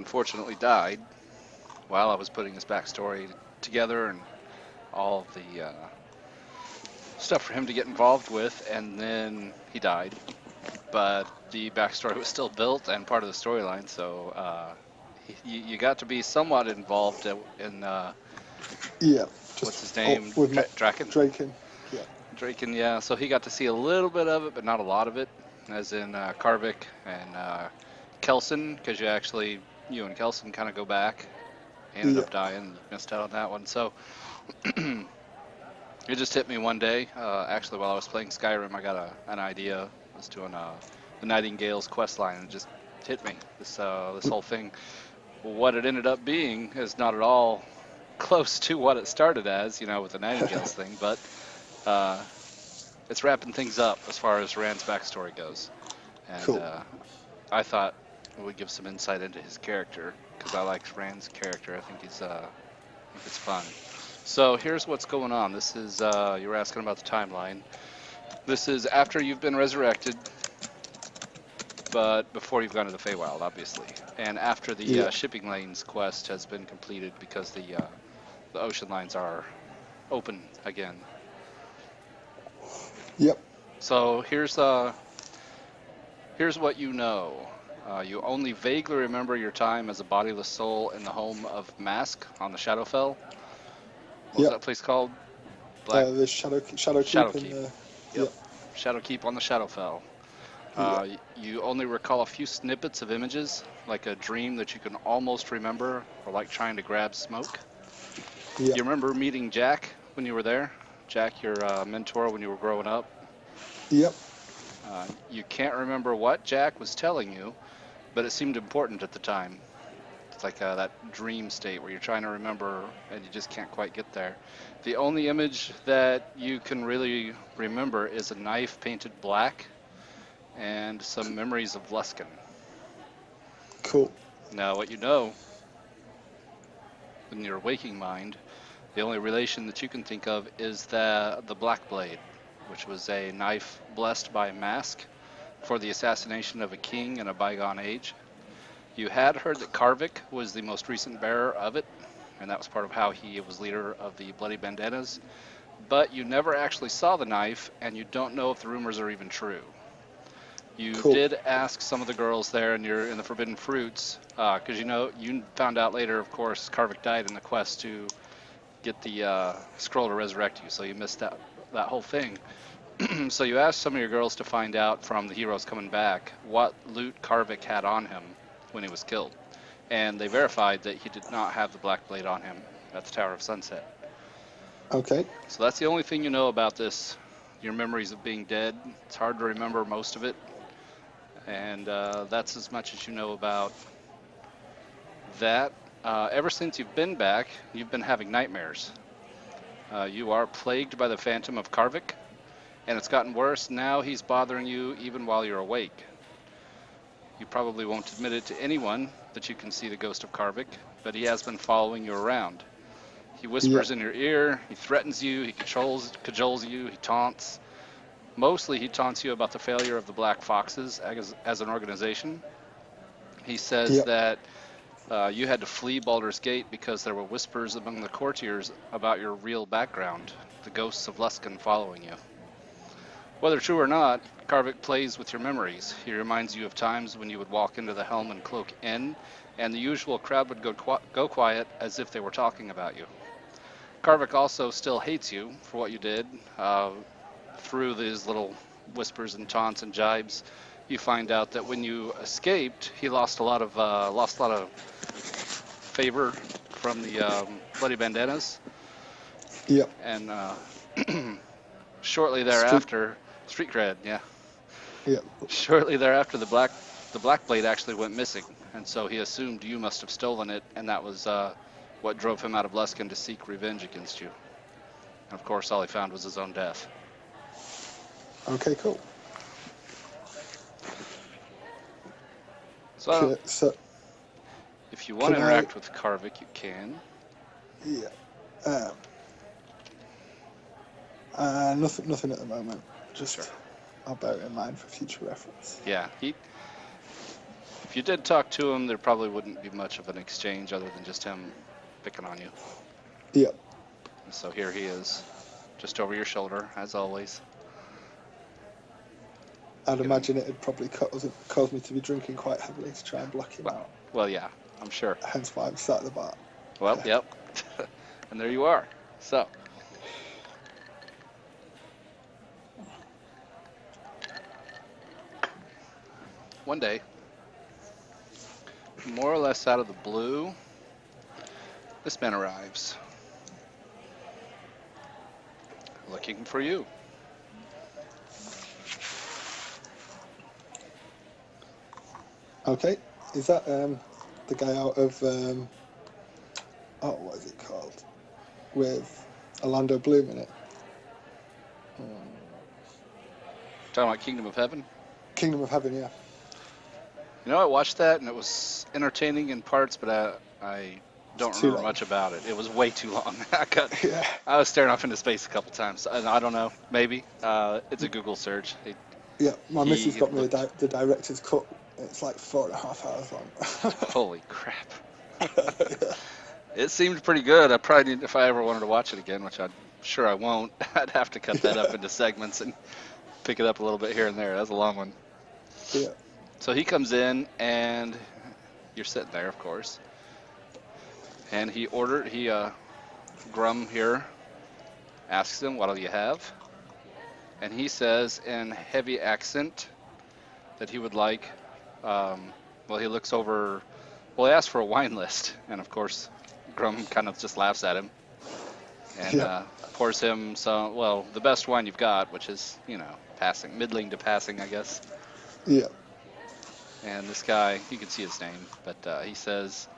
unfortunately died while I was putting his backstory together and all of the stuff for him to get involved with, and then he died. But the backstory was still built and part of the storyline, so you got to be somewhat involved in Yeah, what's his just name? with my Draken? Draken. Yeah, Draken, yeah. So he got to see a little bit of it, but not a lot of it, as in Karvik and Kelson, because you and Kelson kind of go back. He ended yeah, up dying, and you missed out on that one. So it just hit me one day. Actually, while I was playing Skyrim, I got an idea. I was doing the Nightingale's quest line, and it just hit me. This whole thing. What it ended up being is not at all close to what it started as, with the Nightingales thing, but uh, it's wrapping things up as far as Rand's backstory goes. And cool. I thought it would give some insight into his character because I liked Rand's character. I think I think it's fun. So here's what's going on. This is you were asking about the timeline. This is after you've been resurrected, but before you've gone to the Feywild, obviously, and after the Yeah, shipping lanes quest has been completed because the ocean lines are open again. yep, So here's what you know. You only vaguely remember your time as a bodiless soul in the home of Mask on the Shadowfell. What was yep. that place called? Black The shadow keep in Shadowkeep. the. Yep. Yep, Shadowkeep on the Shadowfell. yep, You only recall a few snippets of images, like a dream that you can almost remember, or like trying to grab smoke. yep, You remember meeting Jack when you were there? Jack, your mentor when you were growing up? yep. You can't remember what Jack was telling you, but it seemed important at the time. It's like that dream state where you're trying to remember and you just can't quite get there. The only image that you can really remember is a knife painted black and some memories of Luskin. Cool. Now, what you know in your waking mind, the only relation that you can think of is the Black Blade, which was a knife blessed by Mask for the assassination of a king in a bygone age. You had heard that Karvik was the most recent bearer of it, and that was part of how he was leader of the Bloody Bandanas, but you never actually saw the knife, and you don't know if the rumors are even true. You Cool. did ask some of the girls there in the Forbidden Fruits, because you found out later, of course, Karvik died in the quest to get the scroll to resurrect you, so you missed that whole thing. So you asked some of your girls to find out from the heroes coming back what loot Karvik had on him when he was killed, and they verified that he did not have the Black Blade on him at the Tower of Sunset. Okay. So that's the only thing you know about this. Your memories of being dead. It's hard to remember most of it, and that's as much as you know about that. Ever since you've been back, you've been having nightmares. You are plagued by the phantom of Karvik, and it's gotten worse. Now he's bothering you even while you're awake. You probably won't admit it to anyone that you can see the ghost of Karvik, but he has been following you around. He Yep. whispers in your ear, he threatens you, he cajoles you, he taunts. Mostly he taunts you about the failure of the Black Foxes as an organization. He says Yep. that you had to flee Baldur's Gate because there were whispers among the courtiers about your real background, the ghosts of Luskan following you. Whether true or not, Karvik plays with your memories. He reminds you of times when you would walk into the Helm and Cloak Inn, and the usual crowd would go quiet as if they were talking about you. Karvik also still hates you for what you did. Through these little whispers and taunts and jibes, you find out that when you escaped, he lost a lot of favor from the Bloody Bandanas, Yep. and shortly Street. thereafter, street cred, yeah. Yep. Shortly thereafter, the Black Blade actually went missing, and so he assumed you must have stolen it, and that was what drove him out of Luskan to seek revenge against you. And of course, all he found was his own death. Okay. Cool. So, So if you want can to I? interact with Karvik, you can. Yeah. Um, nothing at the moment. Sure. Just I'll bear it in mind for future reference. Yeah, If you did talk to him, there probably wouldn't be much of an exchange other than just him picking on you. Yep. And so here he is, just over your shoulder, as always. I'd Give him- imagine it'd probably cause me to be drinking quite heavily to try and block him out. Well, yeah, I'm sure. Hence why I'm sat at the bar. Well, yep. And there you are. So, one day, more or less out of the blue, this man arrives, looking for you. Okay. Is that the guy out of what is it called? With Orlando Bloom in it. Talking about Kingdom of Heaven? Kingdom of Heaven, yeah. You know, I watched that and it was entertaining in parts, but I don't Too remember long. much about it. It was way too long. Yeah. I was staring off into space a couple times. I don't know, maybe. It's a Google search. Yeah, my missus got me looked- the director's cut. It's like 4.5 hours long. Holy crap. It seemed pretty good. I probably need, if I ever wanted to watch it again, which I'm sure I won't, I'd have to cut that up into segments and pick it up a little bit here and there. That's a long one. Yeah. So he comes in and you're sitting there, of course. And Grum here asks him, what do you have? And he says in heavy accent that he would like, he looks over, he asks for a wine list. And of course, Grum kind of just laughs at him and pours him the best wine you've got, which is, middling to passing, I guess. Yeah. And this guy, you can see his name, but he says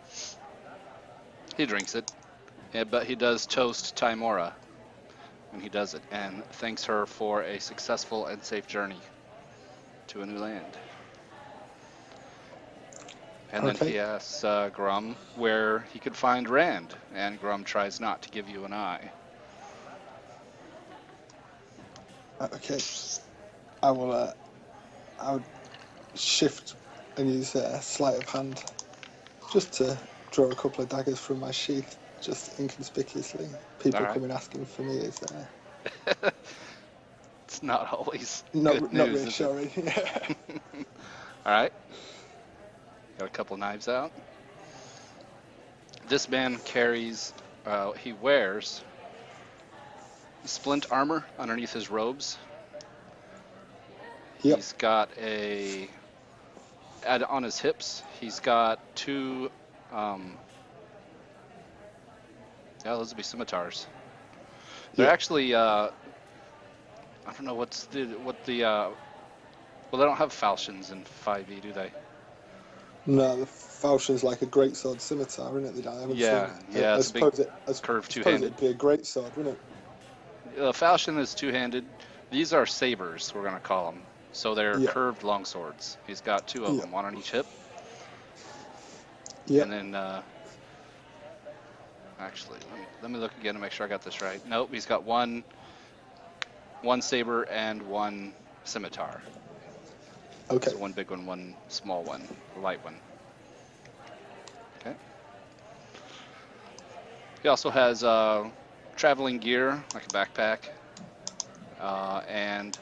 he drinks it, but he does toast Timora when he does it and thanks her for a successful and safe journey to a new land. And then he asks Grum where he could find Rand, and Grum tries not to give you an eye. Okay. I would shift and use sleight of hand just to draw a couple of daggers from my sheath, just inconspicuously. People All right. coming asking for me is It's not always not good not news, is it? reassuring. Yeah. All right. Got a couple knives out. This man he wears splint armor underneath his robes. Yep. He's got on his hips, he's got two, those would be scimitars. They're actually, I don't know they don't have falchions in 5e, do they? No, the falchion's like a greatsword scimitar, isn't it? They don't have Yeah, it's a big curved two-handed. It'd be a greatsword, wouldn't it? Falchion is two-handed. These are sabers, we're going to call them. So they're curved longswords. He's got two of them, one on each hip. Yeah. And then, actually, let me look again to make sure I got this right. Nope, he's got one saber and one scimitar. Okay. So one big one, one small one, a light one. Okay. He also has traveling gear, like a backpack, and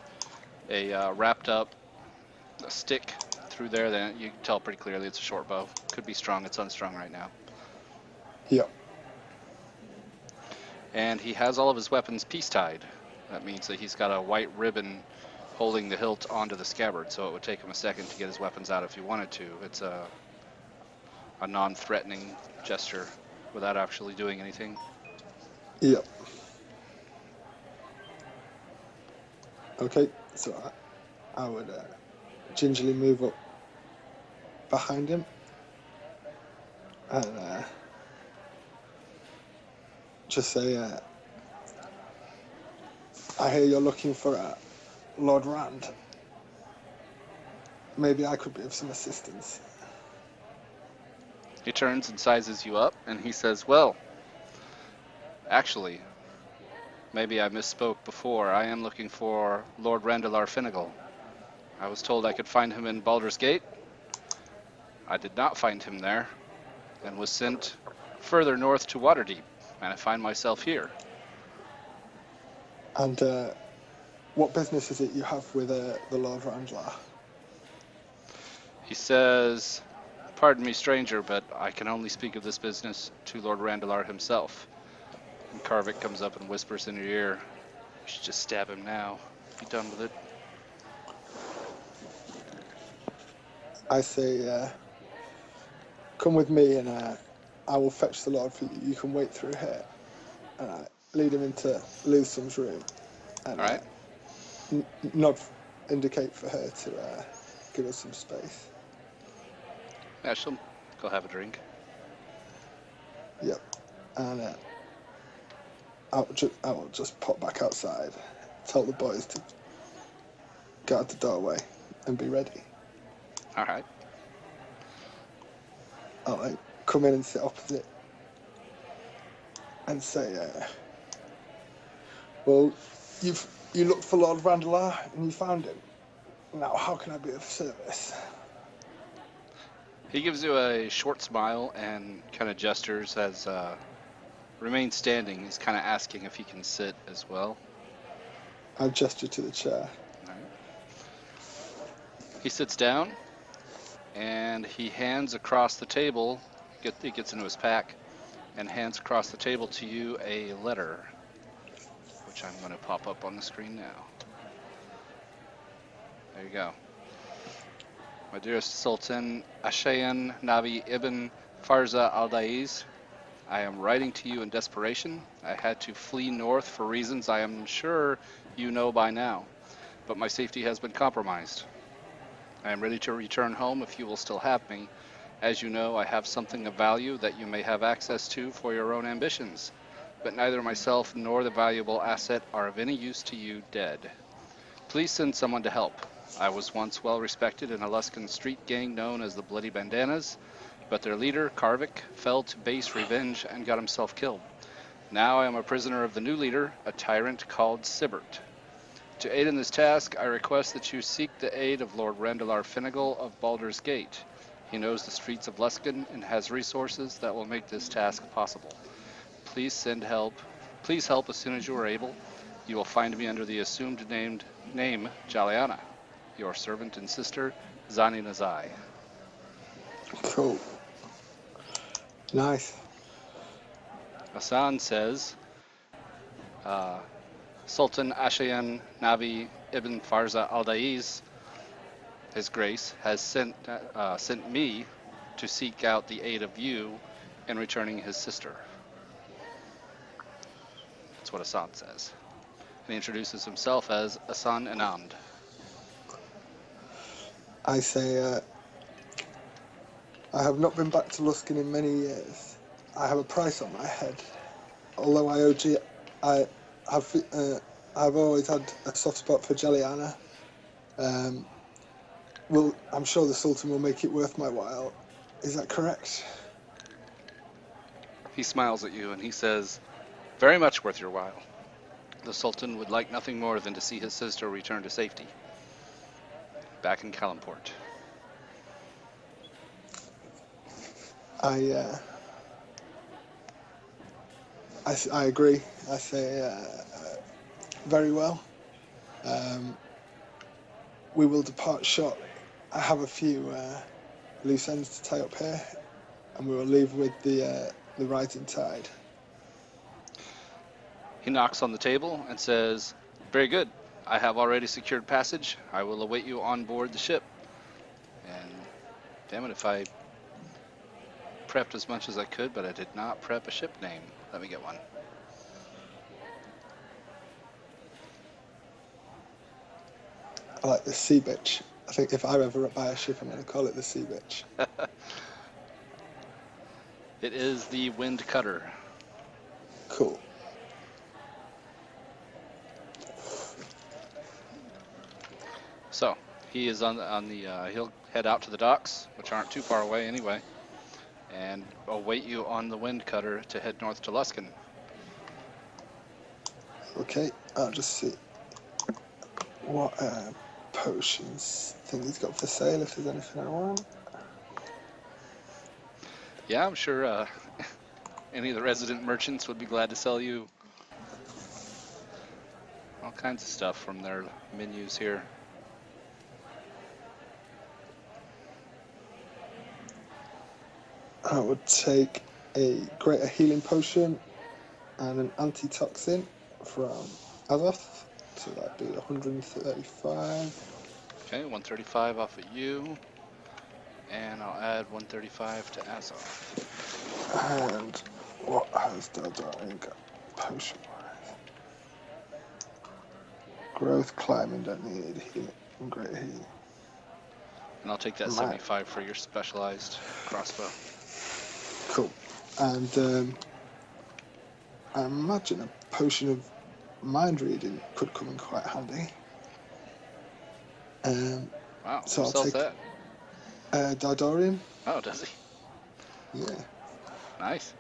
a wrapped up stick through there that you can tell pretty clearly it's a short bow. Could be strung, it's unstrung right now. Yeah. And he has all of his weapons peace-tied. That means that he's got a white ribbon holding the hilt onto the scabbard, so it would take him a second to get his weapons out if he wanted to. It's a non-threatening gesture without actually doing anything. Yeah. Okay, so I would gingerly move up behind him and just say, I hear you're looking for Lord Rand. Maybe I could be of some assistance. He turns and sizes you up, and he says, well, actually, maybe I misspoke before. I am looking for Lord Randalar Finnegal. I was told I could find him in Baldur's Gate. I did not find him there, and was sent further north to Waterdeep, and I find myself here. And what business is it you have with the Lord Randlar? He says, "Pardon me, stranger, but I can only speak of this business to Lord Randalar himself." And Karvik comes up and whispers in your ear, "You should just stab him now. Be done with it." I say, come with me and I will fetch the Lord for you. You can wait through here. And I lead him into Lusum's room and All right. nod, indicate for her to give us some space. Yeah, she'll go have a drink. Yep. And I will just pop back outside, tell the boys to guard the doorway and be ready. All right. I'll come in and sit opposite and say, well, you looked for Lord Randalar and you found him. Now, how can I be of service? He gives you a short smile and kind of gestures as remains standing. He's kind of asking if he can sit as well. I gesture to the chair. All right. He sits down and he hands across the table. He gets into his pack and hands across the table to you a letter, which I'm going to pop up on the screen now. There you go. My dearest Sultan Ashayan Nabi Ibn Farza al-Daiz, I am writing to you in desperation. I had to flee north for reasons I am sure you know by now, but my safety has been compromised. I am ready to return home if you will still have me. As you know, I have something of value that you may have access to for your own ambitions, but neither myself nor the valuable asset are of any use to you dead. Please send someone to help. I was once well respected in a Luskan street gang known as the Bloody Bandanas, but their leader, Karvik, fell to base revenge and got himself killed. Now I am a prisoner of the new leader, a tyrant called Sibert. To aid in this task, I request that you seek the aid of Lord Randalar Finnegal of Baldur's Gate. He knows the streets of Luskan and has resources that will make this task possible. Please send help. Please help as soon as you are able. You will find me under the assumed name Jaliana. Your servant and sister, Zani Nazai. Cool. Nice. Hassan says, Sultan Ashayan Nabi Ibn Farza al-Daiz, His Grace, has sent me to seek out the aid of you in returning his sister. That's what Hassan says. And he introduces himself as Hassan Anand. I say, I have not been back to Luskin in many years. I have a price on my head. Although I have always had a soft spot for Jeliana. I'm sure the Sultan will make it worth my while. Is that correct? He smiles at you and he says, "Very much worth your while. The Sultan would like nothing more than to see his sister return to safety. Back in Kalimport." I agree. I say, very well. We will depart short. I have a few loose ends to tie up here, and we will leave with the rising tide. He knocks on the table and says, "Very good. I have already secured passage. I will await you on board the ship." And damn it, if I prepped as much as I could, but I did not prep a ship name. Let me get one. I like the Sea Bitch. I think if I ever buy a ship, I'm going to call it the Sea Bitch. It is the Wind Cutter. Cool. So he is on the he'll head out to the docks, which aren't too far away anyway, and await you on the Wind Cutter to head north to Luskan. Okay, I'll just see what potions thing he's got for sale, if there's anything I want. Yeah, I'm sure any of the resident merchants would be glad to sell you all kinds of stuff from their menus here. I would take a greater healing potion and an antitoxin from Azoth. So that'd be 135. Okay, 135 off of you. And I'll add 135 to Azoth. And what has Dardarian got potion wise? Growth, climbing, don't need healing, and greater healing. And I'll take that 75 for your specialized crossbow. Cool. And I imagine a potion of mind reading could come in quite handy. Wow, So who I'll sells take that? Dardarian. Oh, does he? Yeah. Nice.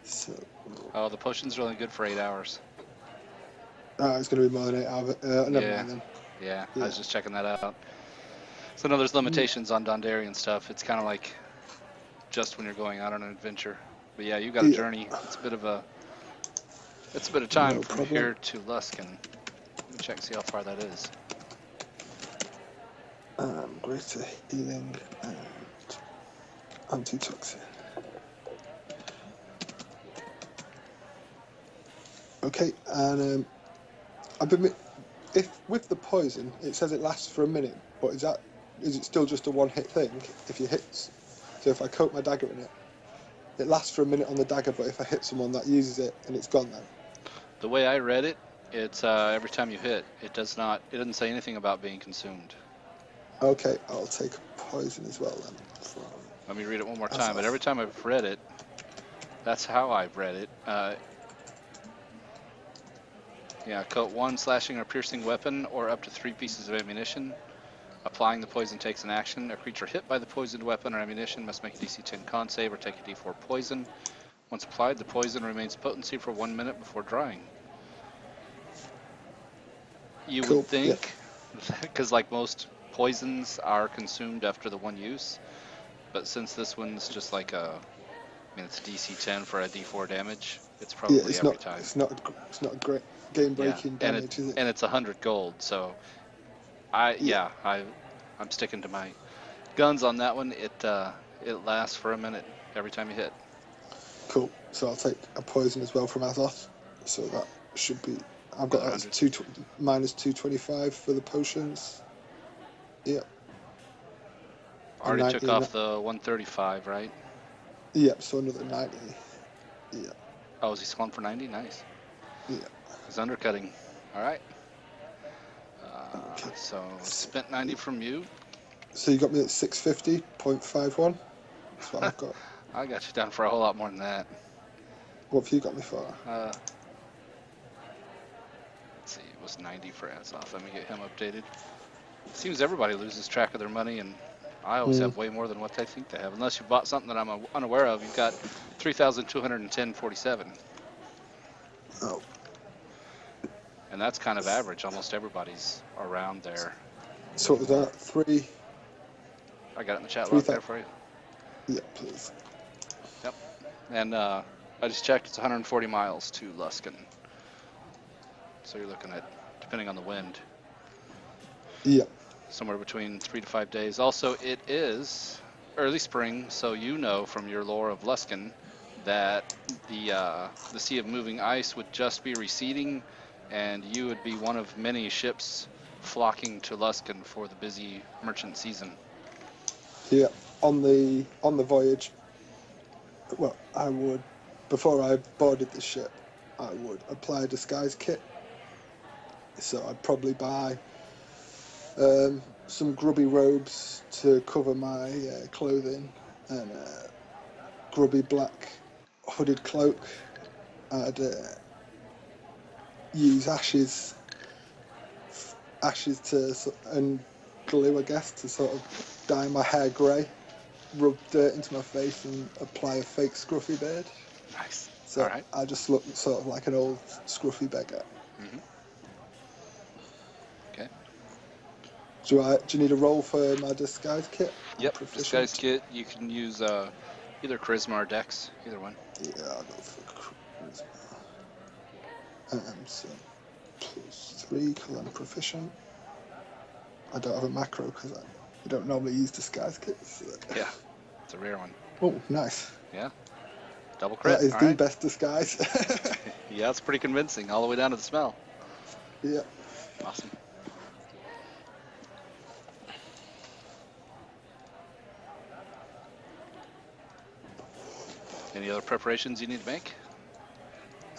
So. Oh, the potions are only good for 8 hours. It's going to be more than 8 hours. Never mind then. Yeah, I was just checking that out. So no, there's limitations on Dondarian stuff. It's kind of like just when you're going out on an adventure. But yeah, you got a journey. It's a bit of time from here to Luskan. Let me check and see how far that is. Greater healing and antitoxin. Okay, and I've been if with the poison, it says it lasts for a minute, but is it still just a one-hit thing? If you hit, so if I coat my dagger in it, it lasts for a minute on the dagger, but if I hit someone that uses it and it's gone then. The way I read it, it's every time you hit. It doesn't say anything about being consumed. Okay, I'll take poison as well then. Let me read it one more time. But every time I've read it, that's how I've read it. Yeah, coat 1 slashing or piercing weapon or up to 3 pieces of ammunition. Applying the poison takes an action. A creature hit by the poisoned weapon or ammunition must make a DC 10 con save or take a D4 poison. Once applied, the poison remains potency for 1 minute before drying. You would think, because like most poisons are consumed after the one use, but since this one's just like it's DC 10 for a D4 damage, it's probably every time. It's not a great game-breaking damage, is it? And it's 100 gold, so I'm sticking to my guns on that one. It lasts for a minute every time you hit. Cool. So I'll take a poison as well from Azoth. So that should be. I've got that as minus 225 for the potions. Yep. Already took off the 135, right? Yep. So another 90. Yeah. Oh, is he selling for 90? Nice. Yeah. He's undercutting. All right. Okay. So spent 90 from you. So you got me at 650.51. That's what I've got. I got you down for a whole lot more than that. What have you got me for? Let's see, it was 90 for Azoth. Let me get him updated. Seems everybody loses track of their money, and I always have way more than what they think they have. Unless you bought something that I'm unaware of, you've got 3,210.47. Oh. And that's kind of average. Almost everybody's around there. So what was that? 3? I got it in the chat log there for you. Yeah, please. Yep. And I just checked. It's 140 miles to Luskan. So you're looking at, depending on the wind, somewhere between 3 to 5 days. Also, it is early spring, so you know from your lore of Luskan that the Sea of Moving Ice would just be receding, and you would be one of many ships flocking to Luskan for the busy merchant season. Yeah, on the voyage. Well, I would, before I boarded the ship, I would apply a disguise kit. So I'd probably buy some grubby robes to cover my clothing and a grubby black hooded cloak. I'd use ashes and glue, I guess, to sort of dye my hair grey, rub dirt into my face and apply a fake scruffy beard. Nice. So all right. I just look sort of like an old scruffy beggar. Mm-hmm. Okay. Do you need a roll for my disguise kit? I'm Yep, disguise proficient. kit. You can use either charisma or dex, either one. Yeah, I'll go for charisma. So +3 because I'm proficient. I don't have a macro because I don't normally use disguise kits. Yeah, it's a rare one. Oh, nice. Yeah, double That crit. is All the right. best disguise. Yeah, it's pretty convincing, all the way down to the smell. Yeah. Awesome. Any other preparations you need to make?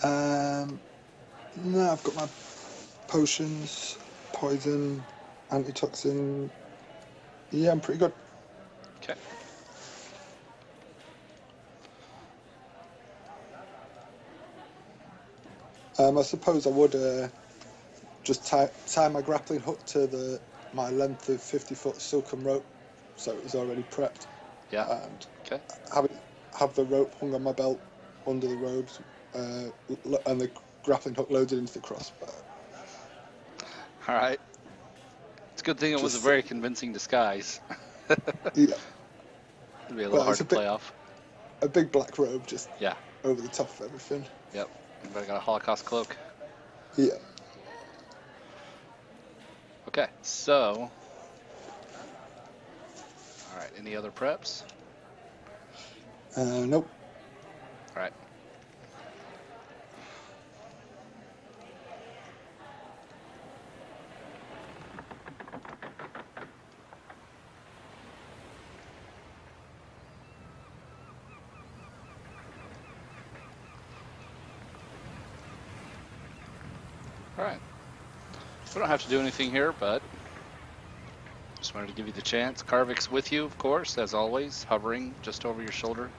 No, I've got my potions, poison, antitoxin. Yeah, I'm pretty good. Okay. I suppose I would just tie my grappling hook to my length of 50-foot silken rope, so it was already prepped, Yeah. and Okay. have the rope hung on my belt under the robes, and the grappling hook loaded into the crossbow. All right. It's a good thing it was a Just very convincing disguise. yeah, It'd be a little well, hard it's to play off. a big black robe just Yeah. over the top of everything. Yep. Everybody got a Holocaust cloak. Yeah. Okay. So. All right. Any other preps? Nope. All right. All right. We don't have to do anything here, but just wanted to give you the chance. Karvik's with you, of course, as always, hovering just over your shoulder,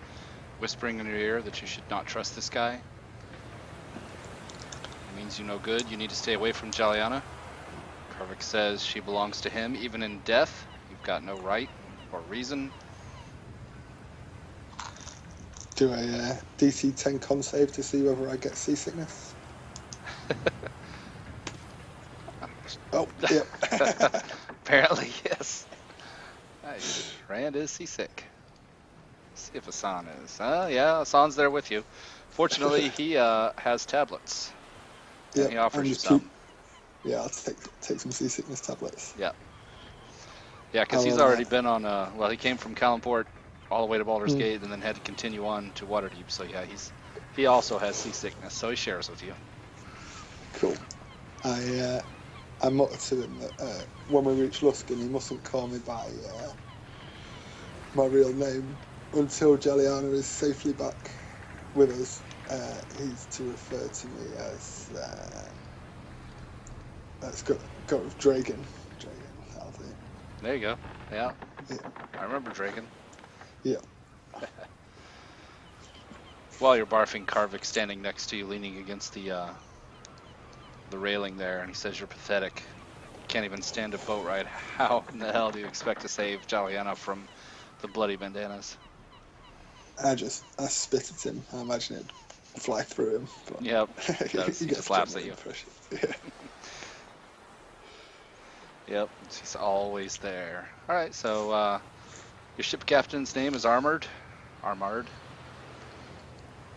whispering in your ear that you should not trust this guy. It means you no good. You need to stay away from Jaliana. Karvik says she belongs to him, even in death. You've got no right or reason. Do a DC 10 con save to see whether I get seasickness. Oh, yeah. Apparently, yes. Nice. Rand is seasick. Let's see if Asan is. Yeah, Asan's there with you. Fortunately, he has tablets. And Yep, he offers you just some. Yeah, I'll take some seasickness tablets. Yeah. Yeah, because he's already been on, well, he came from Kalimport all the way to Baldur's Gate and then had to continue on to Waterdeep. So, yeah, he also has seasickness, so he shares with you. Cool. I muttered to him that when we reach Luskin, he mustn't call me by my real name until Jaliana is safely back with us. He's to refer to me as let's go with Dragon. That'll do. There you go. Yeah. Yeah. I remember Draken. Yeah. While you're barfing, Karvik's standing next to you, leaning against the railing there, and he says, "You're pathetic. Can't even stand a boat ride. How in the hell do you expect to save Jaliana from the bloody bandanas?" I spit at him. I imagine it'd fly through him. But Yep. He just laughs at you. Yeah. Yep. He's always there. All right. So your ship captain's name is Armard.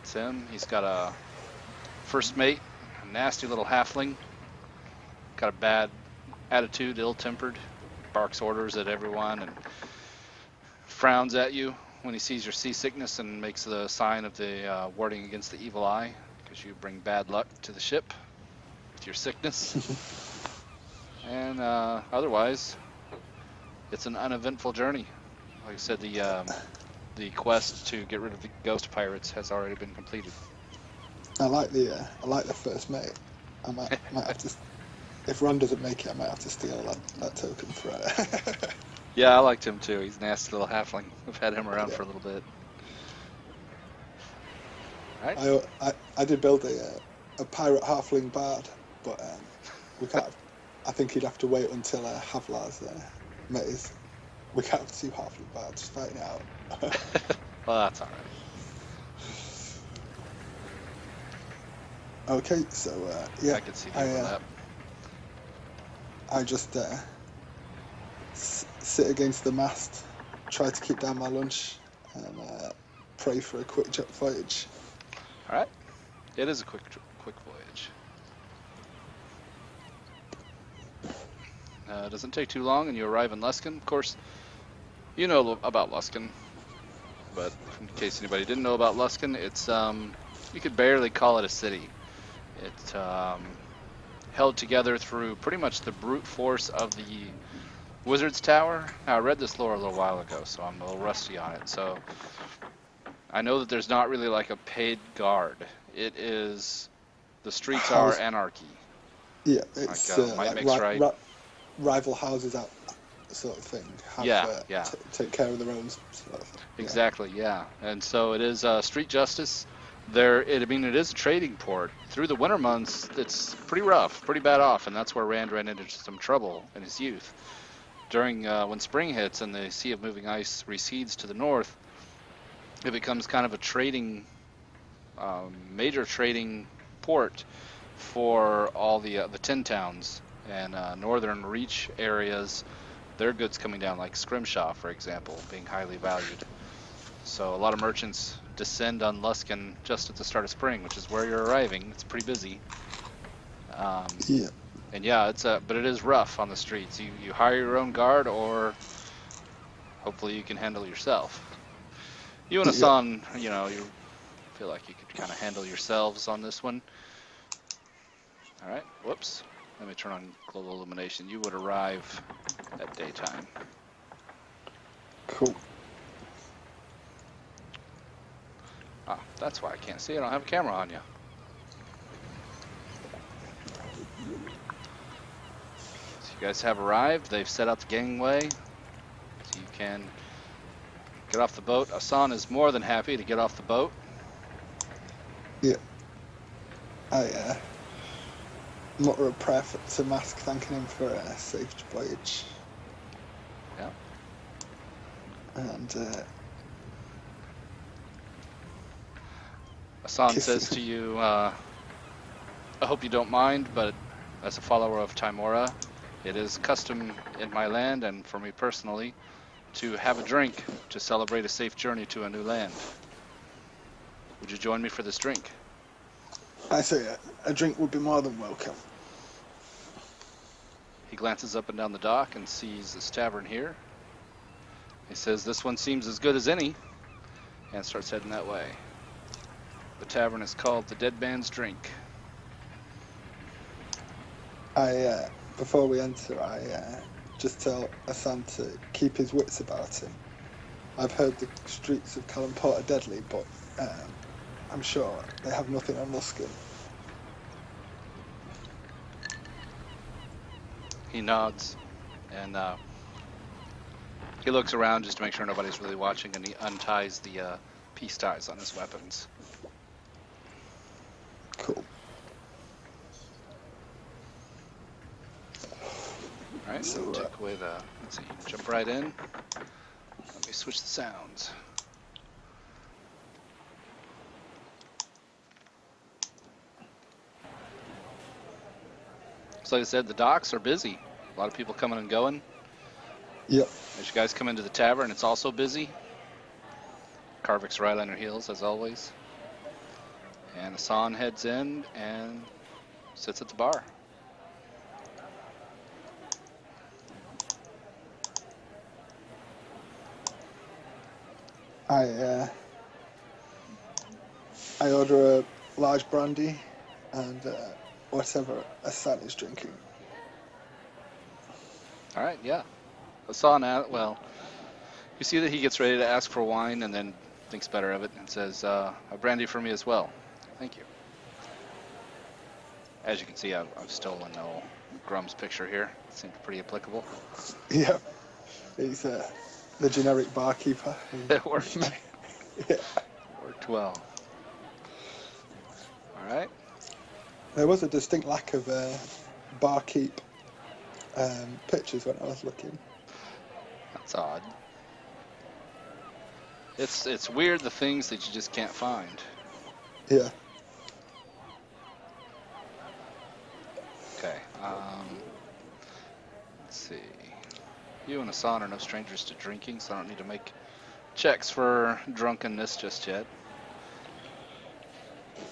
It's him. He's got a first mate, a nasty little halfling. Got a bad attitude, ill-tempered, barks orders at everyone and frowns at you when he sees your seasickness and makes the sign of the warding against the evil eye, because you bring bad luck to the ship with your sickness. And otherwise, it's an uneventful journey. Like I said, the quest to get rid of the ghost pirates has already been completed. I like the first mate. I might have to. If Ron doesn't make it, I might have to steal that token for it. Yeah, I liked him too. He's a nasty little halfling. We've had him around for a little bit. All right. I did build a pirate halfling bard, but we can't. I think he'd have to wait until Havlar's met his. We can't have 2 halfling bards fighting it out. Well, that's all right. Okay, so yeah, I could see that. I just sit against the mast, try to keep down my lunch, and pray for a quick voyage. All right. It is a quick voyage. It doesn't take too long, and you arrive in Luskin. Of course, you know about Luskin, but in case anybody didn't know about Luskin, it's you could barely call it a city. It held together through pretty much the brute force of the Wizard's Tower. Now, I read this lore a little while ago, so I'm a little rusty on it. So I know that there's not really like a paid guard. It is the streets are anarchy. Yeah, it's like might makes right. Rival houses out sort of thing. Yeah. Take care of their own sort of thing. Exactly, yeah. And so it is street justice. It is a trading port. Through the winter months, it's pretty rough, pretty bad off, and that's where Rand ran into some trouble in his youth. During when spring hits and the Sea of Moving Ice recedes to the north, it becomes kind of a major trading port for all the tin towns and northern reach areas. Their goods coming down, like Scrimshaw, for example, being highly valued. So a lot of merchants descend on Luskin just at the start of spring, which is where you're arriving. It's pretty busy. Yeah. And yeah, but it is rough on the streets. You hire your own guard, or hopefully you can handle yourself. You and Hassan, you feel like you could kind of handle yourselves on this one. All right. Whoops. Let me turn on global illumination. You would arrive at daytime. Cool. Ah, that's why I can't see. I don't have a camera on you. So you guys have arrived. They've set out the gangway. So you can get off the boat. Hassan is more than happy to get off the boat. Yeah. I mutter a prayer to Mask, thanking him for a safe voyage. Yeah. And Hassan says to you, I hope you don't mind, but as a follower of Timora, it is custom in my land and for me personally to have a drink to celebrate a safe journey to a new land. Would you join me for this drink? I say a drink would be more than welcome. He glances up and down the dock and sees this tavern here. He says, "This one seems as good as any," and starts heading that way. The tavern is called the Dead Man's Drink. Before we enter, I just tell Hassan to keep his wits about him. I've heard the streets of Calimport are deadly, but I'm sure they have nothing on Luskin. He nods, and he looks around just to make sure nobody's really watching, and he unties the peace ties on his weapons. Cool. All right, so take away let's see, jump right in. Let me switch the sounds. So like I said, the docks are busy. A lot of people coming and going. Yep. As you guys come into the tavern, it's also busy. Karvik's right on your heels, as always. And Hassan heads in and sits at the bar. I order a large brandy and whatever Hassan is drinking. All right, yeah. Hassan, you see that he gets ready to ask for wine and then thinks better of it and says, a brandy for me as well. Thank you. As you can see, I've stolen old Grum's picture here. It seems pretty applicable. Yeah, he's the generic barkeeper. It worked. Yeah. Worked well. All right. There was a distinct lack of barkeep pictures when I was looking. That's odd. It's weird, the things that you just can't find. Yeah. Okay. Let's see. You and Hassan are no strangers to drinking, so I don't need to make checks for drunkenness just yet.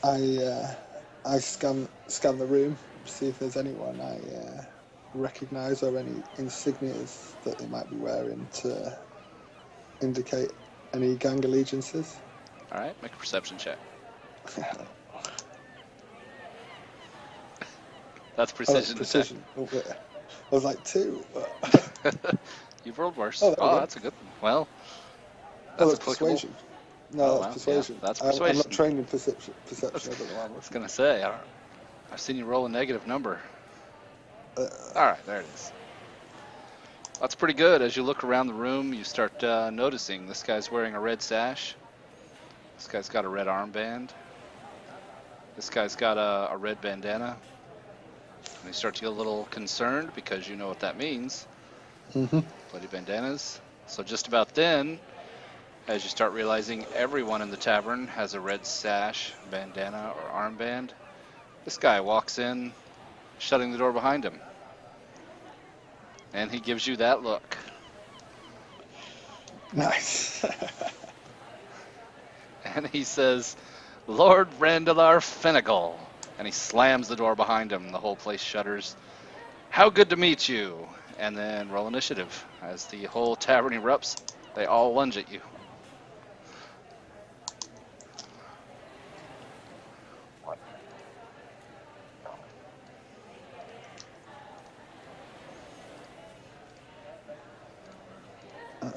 I scan the room, see if there's anyone I recognise or any insignias that they might be wearing to indicate any gang allegiances. All right, make a perception check. That's Oh, precision precision. Oh, yeah. I was like 2. attack. You've rolled worse. Oh, there we go. That's a good one. Well, Oh, that's that's applicable. persuasion. No, Oh, that's wow. Yeah, persuasion. that's I'm not persuasion. trained in perception. I I don't know why I'm was looking. going to say, I've seen you roll a negative number. All right, there it is. That's pretty good. As you look around the room, you start noticing this guy's wearing a red sash. This guy's got a red armband. This guy's got a red bandana. And you start to get a little concerned because you know what that means. Mm-hmm. Bloody bandanas. So just about then, as you start realizing everyone in the tavern has a red sash, bandana, or armband, this guy walks in, shutting the door behind him. And he gives you that look. Nice. And he says, Lord Randalar Finnegal. And he slams the door behind him. The whole place shudders. How good to meet you. And then roll initiative. As the whole tavern erupts, they all lunge at you. Oh,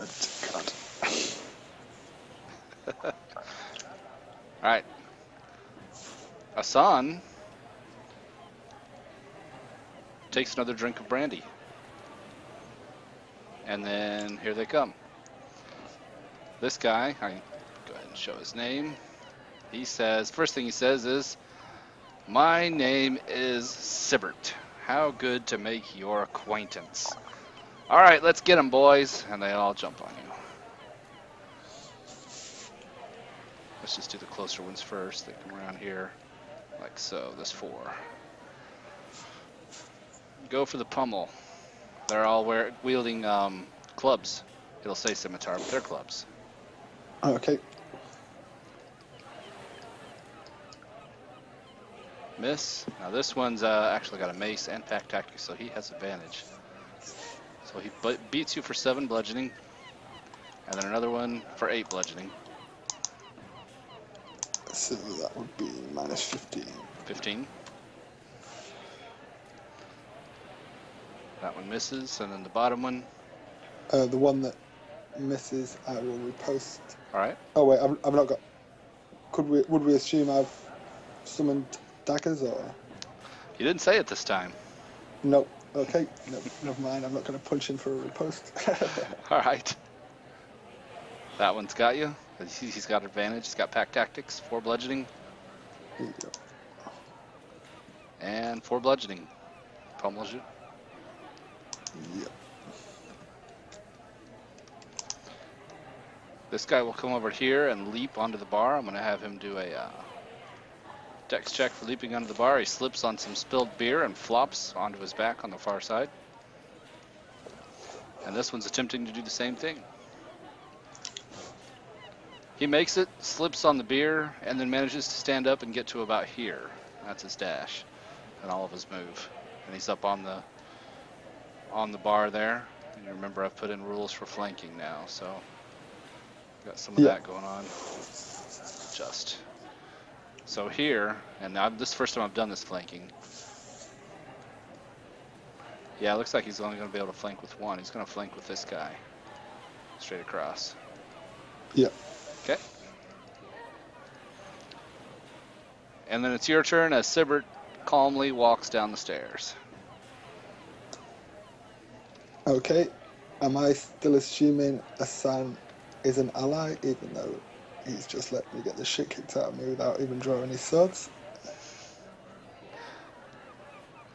God. All right. Asan takes another drink of brandy. And then here they come. This guy, I go ahead and show his name. He says, first thing he says is, my name is Sibbert. How good to make your acquaintance. All right, let's get him, boys. And they all jump on you. Let's just do the closer ones first. They come around here, like so. There's 4. Go for the pummel. They're all wielding clubs. It'll say scimitar, but they're clubs. Okay. Miss. Now this one's actually got a mace and pack tactics, so he has advantage. So he beats you for 7 bludgeoning, and then another one for 8 bludgeoning. So that would be minus 15. 15. That one misses, and then the bottom one. The one that misses, I will repost. All right. Oh wait, I've not got. Would we assume I've summoned daggers or? You didn't say it this time. No. Okay. No, never mind. I'm not going to punch in for a repost. All right. That one's got you. He's got advantage. He's got pack tactics, 4 bludgeoning, There you go. and 4 bludgeoning. Pummels you. Yep. This guy will come over here and leap onto the bar. I'm going to have him do a dex check for leaping onto the bar. He slips on some spilled beer and flops onto his back on the far side. And this one's attempting to do the same thing. He makes it, slips on the beer, and then manages to stand up and get to about here. That's his dash and all of his move. And he's up on the bar there. And you remember I've put in rules for flanking now, so got some of that going on. Just. So here, and this is the first time I've done this flanking. Yeah, it looks like he's only going to be able to flank with one. He's going to flank with this guy. Straight across. Yep. Okay. And then it's your turn as Sibbert calmly walks down the stairs. Okay. Am I still assuming Asan is an ally, even though he's just let me get the shit kicked out of me without even drawing his swords?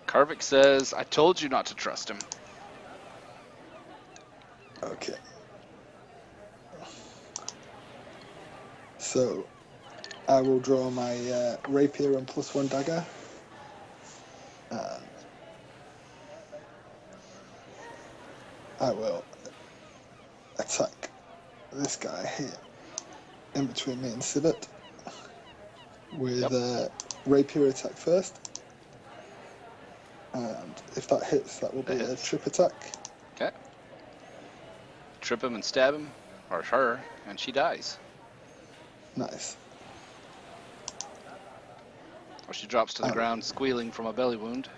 Karvik says, I told you not to trust him. Okay. So, I will draw my rapier and +1 dagger. I will this guy here in between me and Sibbert with Yep. rapier attack first. And if that hits, that will That be a hits. trip attack. Okay. Trip him and stab him, or her, and she dies. Nice. Or she drops to the ground squealing from a belly wound.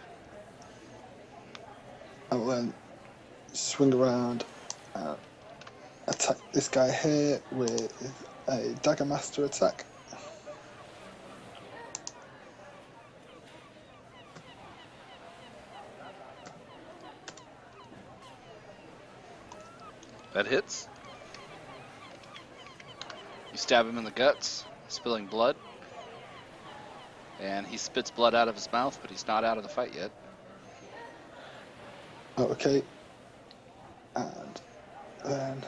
I will then swing around and attack this guy here with a Dagger Master attack. That hits. You stab him in the guts, spilling blood. And he spits blood out of his mouth, but he's not out of the fight yet. Okay. And then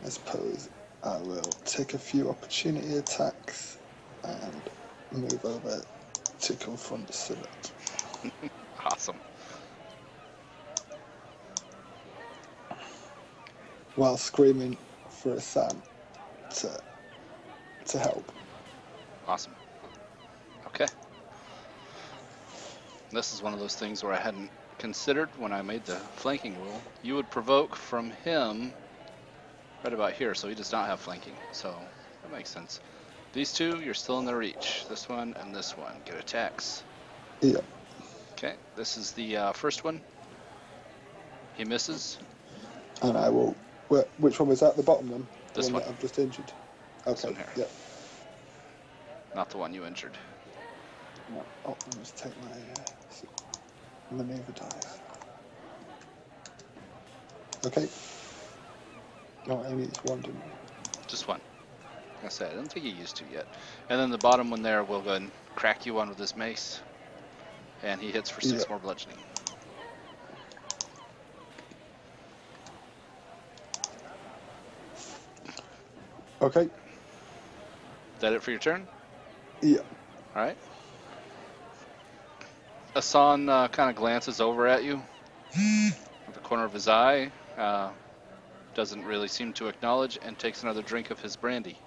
I suppose I will take a few opportunity attacks and move over to confront Sibbert. Awesome. While screaming for Sam to help. Awesome. Okay. This is one of those things where I hadn't considered when I made the flanking rule. You would provoke from him right about here, so he does not have flanking. So that makes sense. These two, you're still in their reach. This one and this one get attacks. Yeah. Okay, this is the first one. He misses. And I will. Which one was that? The bottom one? This one one. that I've just injured. This Okay. one here. Yeah. Not the one you injured. No. Oh, I must take my maneuver dice. Okay. No, only it's one, didn't I? Just one. Like I said, I don't think he used to yet. And then the bottom one there will go ahead and crack you on with his mace. And he hits for 6 more bludgeoning. Okay. Is that it for your turn? Yeah. All right. Asan kind of glances over at you with the corner of his eye, doesn't really seem to acknowledge, and takes another drink of his brandy.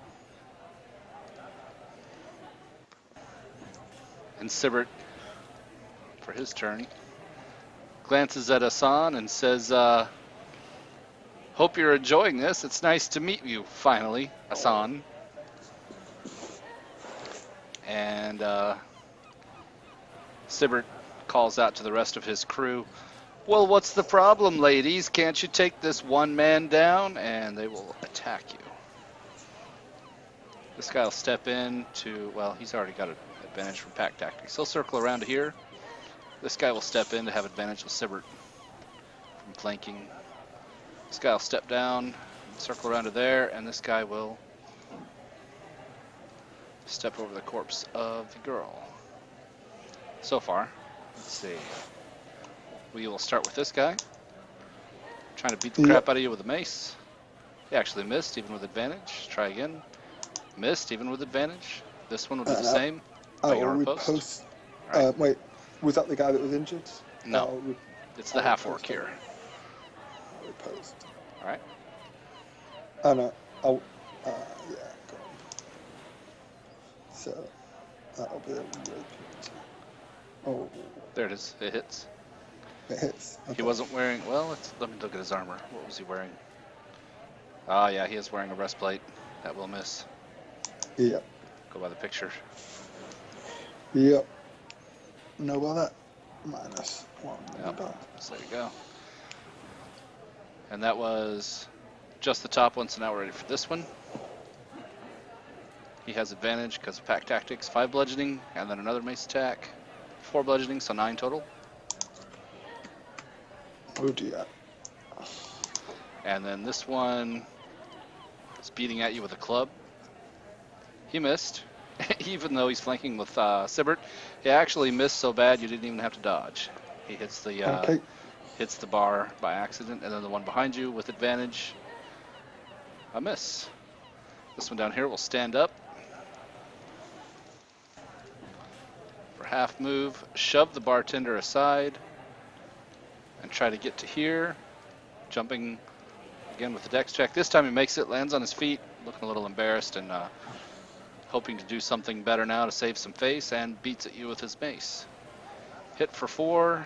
And Sibbert, for his turn, glances at Asan and says, hope you're enjoying this. It's nice to meet you, finally, Asan. And Sibbert calls out to the rest of his crew, well, what's the problem, ladies? Can't you take this one man down? And they will attack you. This guy will step in to, well, he's already got an advantage from pack tactics. He'll circle around to here. This guy will step in to have advantage with Sibbert from flanking. This guy will step down, circle around to there, and this guy will step over the corpse of the girl. So far, let's see. We will start with this guy. Trying to beat the crap out of you with a mace. He actually missed, even with advantage. Try again. Missed, even with advantage. This one will do the same. I you're will on post. riposte. Right. Wait, was that the guy that was injured? No, it's the half-orc here. I'll riposte. All right. Oh no, I'll, yeah, go on. So, that'll be a rapier. Oh, There it is. It hits. it hits. Okay. He wasn't wearing, well, let me look at his armor. What was he wearing? Ah, yeah, he is wearing a breastplate. That will miss. Yep. Go by the picture. Yep. Know about that? -1. Yep. So there you go. And that was just the top one, so now we're ready for this one. He has advantage because of pack tactics. 5 bludgeoning, and then another mace attack. 4 bludgeoning, so 9 total. Oh dear. And then this one is beating at you with a club. He missed, even though he's flanking with Sibbert. He actually missed so bad you didn't even have to dodge. He hits the hits the bar by accident, and then the one behind you with advantage, a miss. This one down here will stand up for half move, shove the bartender aside, and try to get to here, jumping again with the dex check. This time he makes it, lands on his feet, looking a little embarrassed and hoping to do something better now to save some face, and beats at you with his mace. Hit for 4,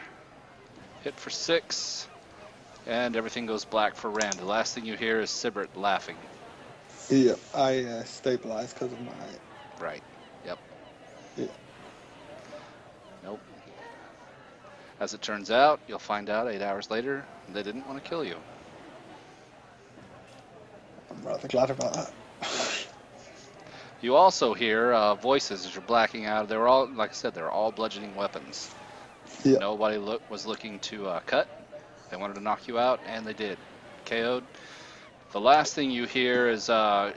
hit for 6, and everything goes black for Rand. The last thing you hear is Sibert laughing. Yeah, I stabilized because of my. Right. Yep. Yeah. Nope. As it turns out, you'll find out 8 hours later, they didn't want to kill you. I'm rather glad about that. You also hear voices as you're blacking out. They were all, like I said, they were all bludgeoning weapons. Yeah. Nobody was looking to cut. They wanted to knock you out, and they did. KO'd. The last thing you hear is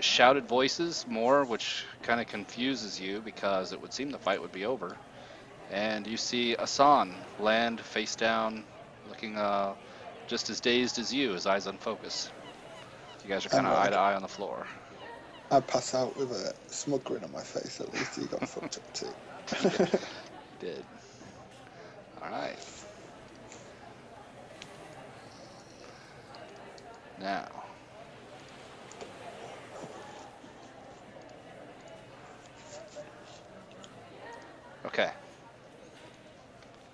shouted voices more, which kind of confuses you because it would seem the fight would be over. And you see Asan land face down, looking just as dazed as you, his eyes unfocused. You guys are kind of eye to eye on the floor. I pass out with a smug grin on my face. At least he got fucked up too. You did. All right. Now. Okay.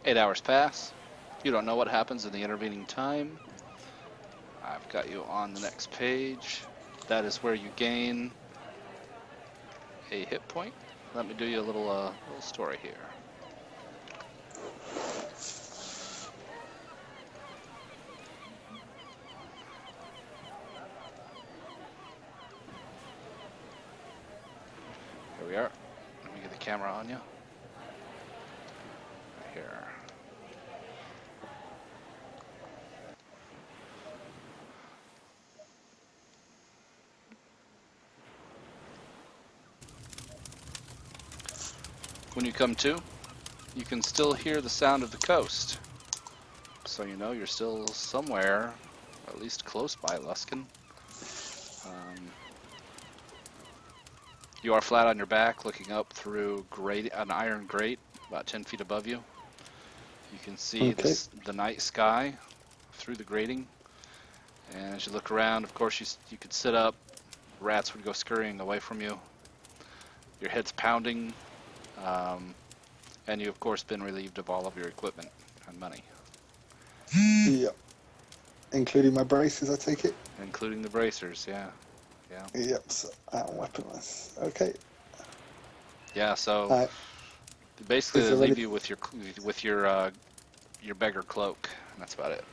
8 hours pass. You don't know what happens in the intervening time. I've got you on the next page. That is where you gain a hit point. Let me do you a little story here. Here we are. Let me get the camera on you. Right here. When you come to, you can still hear the sound of the coast. So you know you're still somewhere, at least close by Luskin. You are flat on your back, looking up through an iron grate about 10 feet above you. You can see the night sky through the grating. And as you look around, of course, you could sit up. Rats would go scurrying away from you. Your head's pounding. And you, of course, been relieved of all of your equipment and money. Yep. Including my braces, I take it? Including the bracers, yeah. Yep, so I'm weaponless. Okay. Yeah, so basically they leave you with your beggar cloak, and that's about it.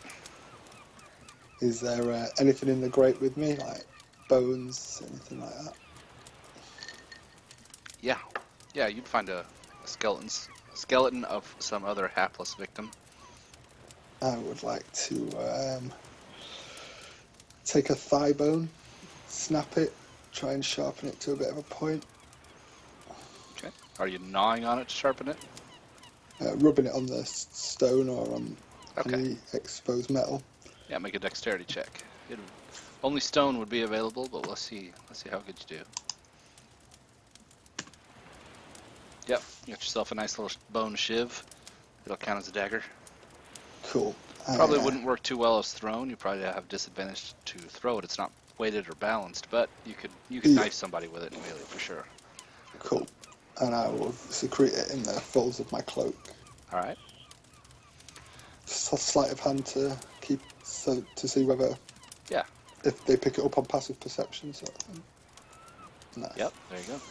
Is there anything in the grate with me, like bones, anything like that? Yeah, you'd find a skeleton of some other hapless victim. I would like to take a thigh bone, snap it, try and sharpen it to a bit of a point. Okay. Are you gnawing on it to sharpen it? Rubbing it on the stone or on any exposed metal. Yeah, make a dexterity check. Only stone would be available, but let's see how good you do. Yep, you got yourself a nice little bone shiv. It'll count as a dagger. Cool. Probably wouldn't work too well as thrown. You probably have disadvantage to throw it. It's not weighted or balanced, but you could knife somebody with it in melee for sure. Cool. And I will secrete it in the folds of my cloak. All right. Just a sleight of hand to see whether. Yeah. If they pick it up on passive perception, sort of thing. Nice. Yep. There you go.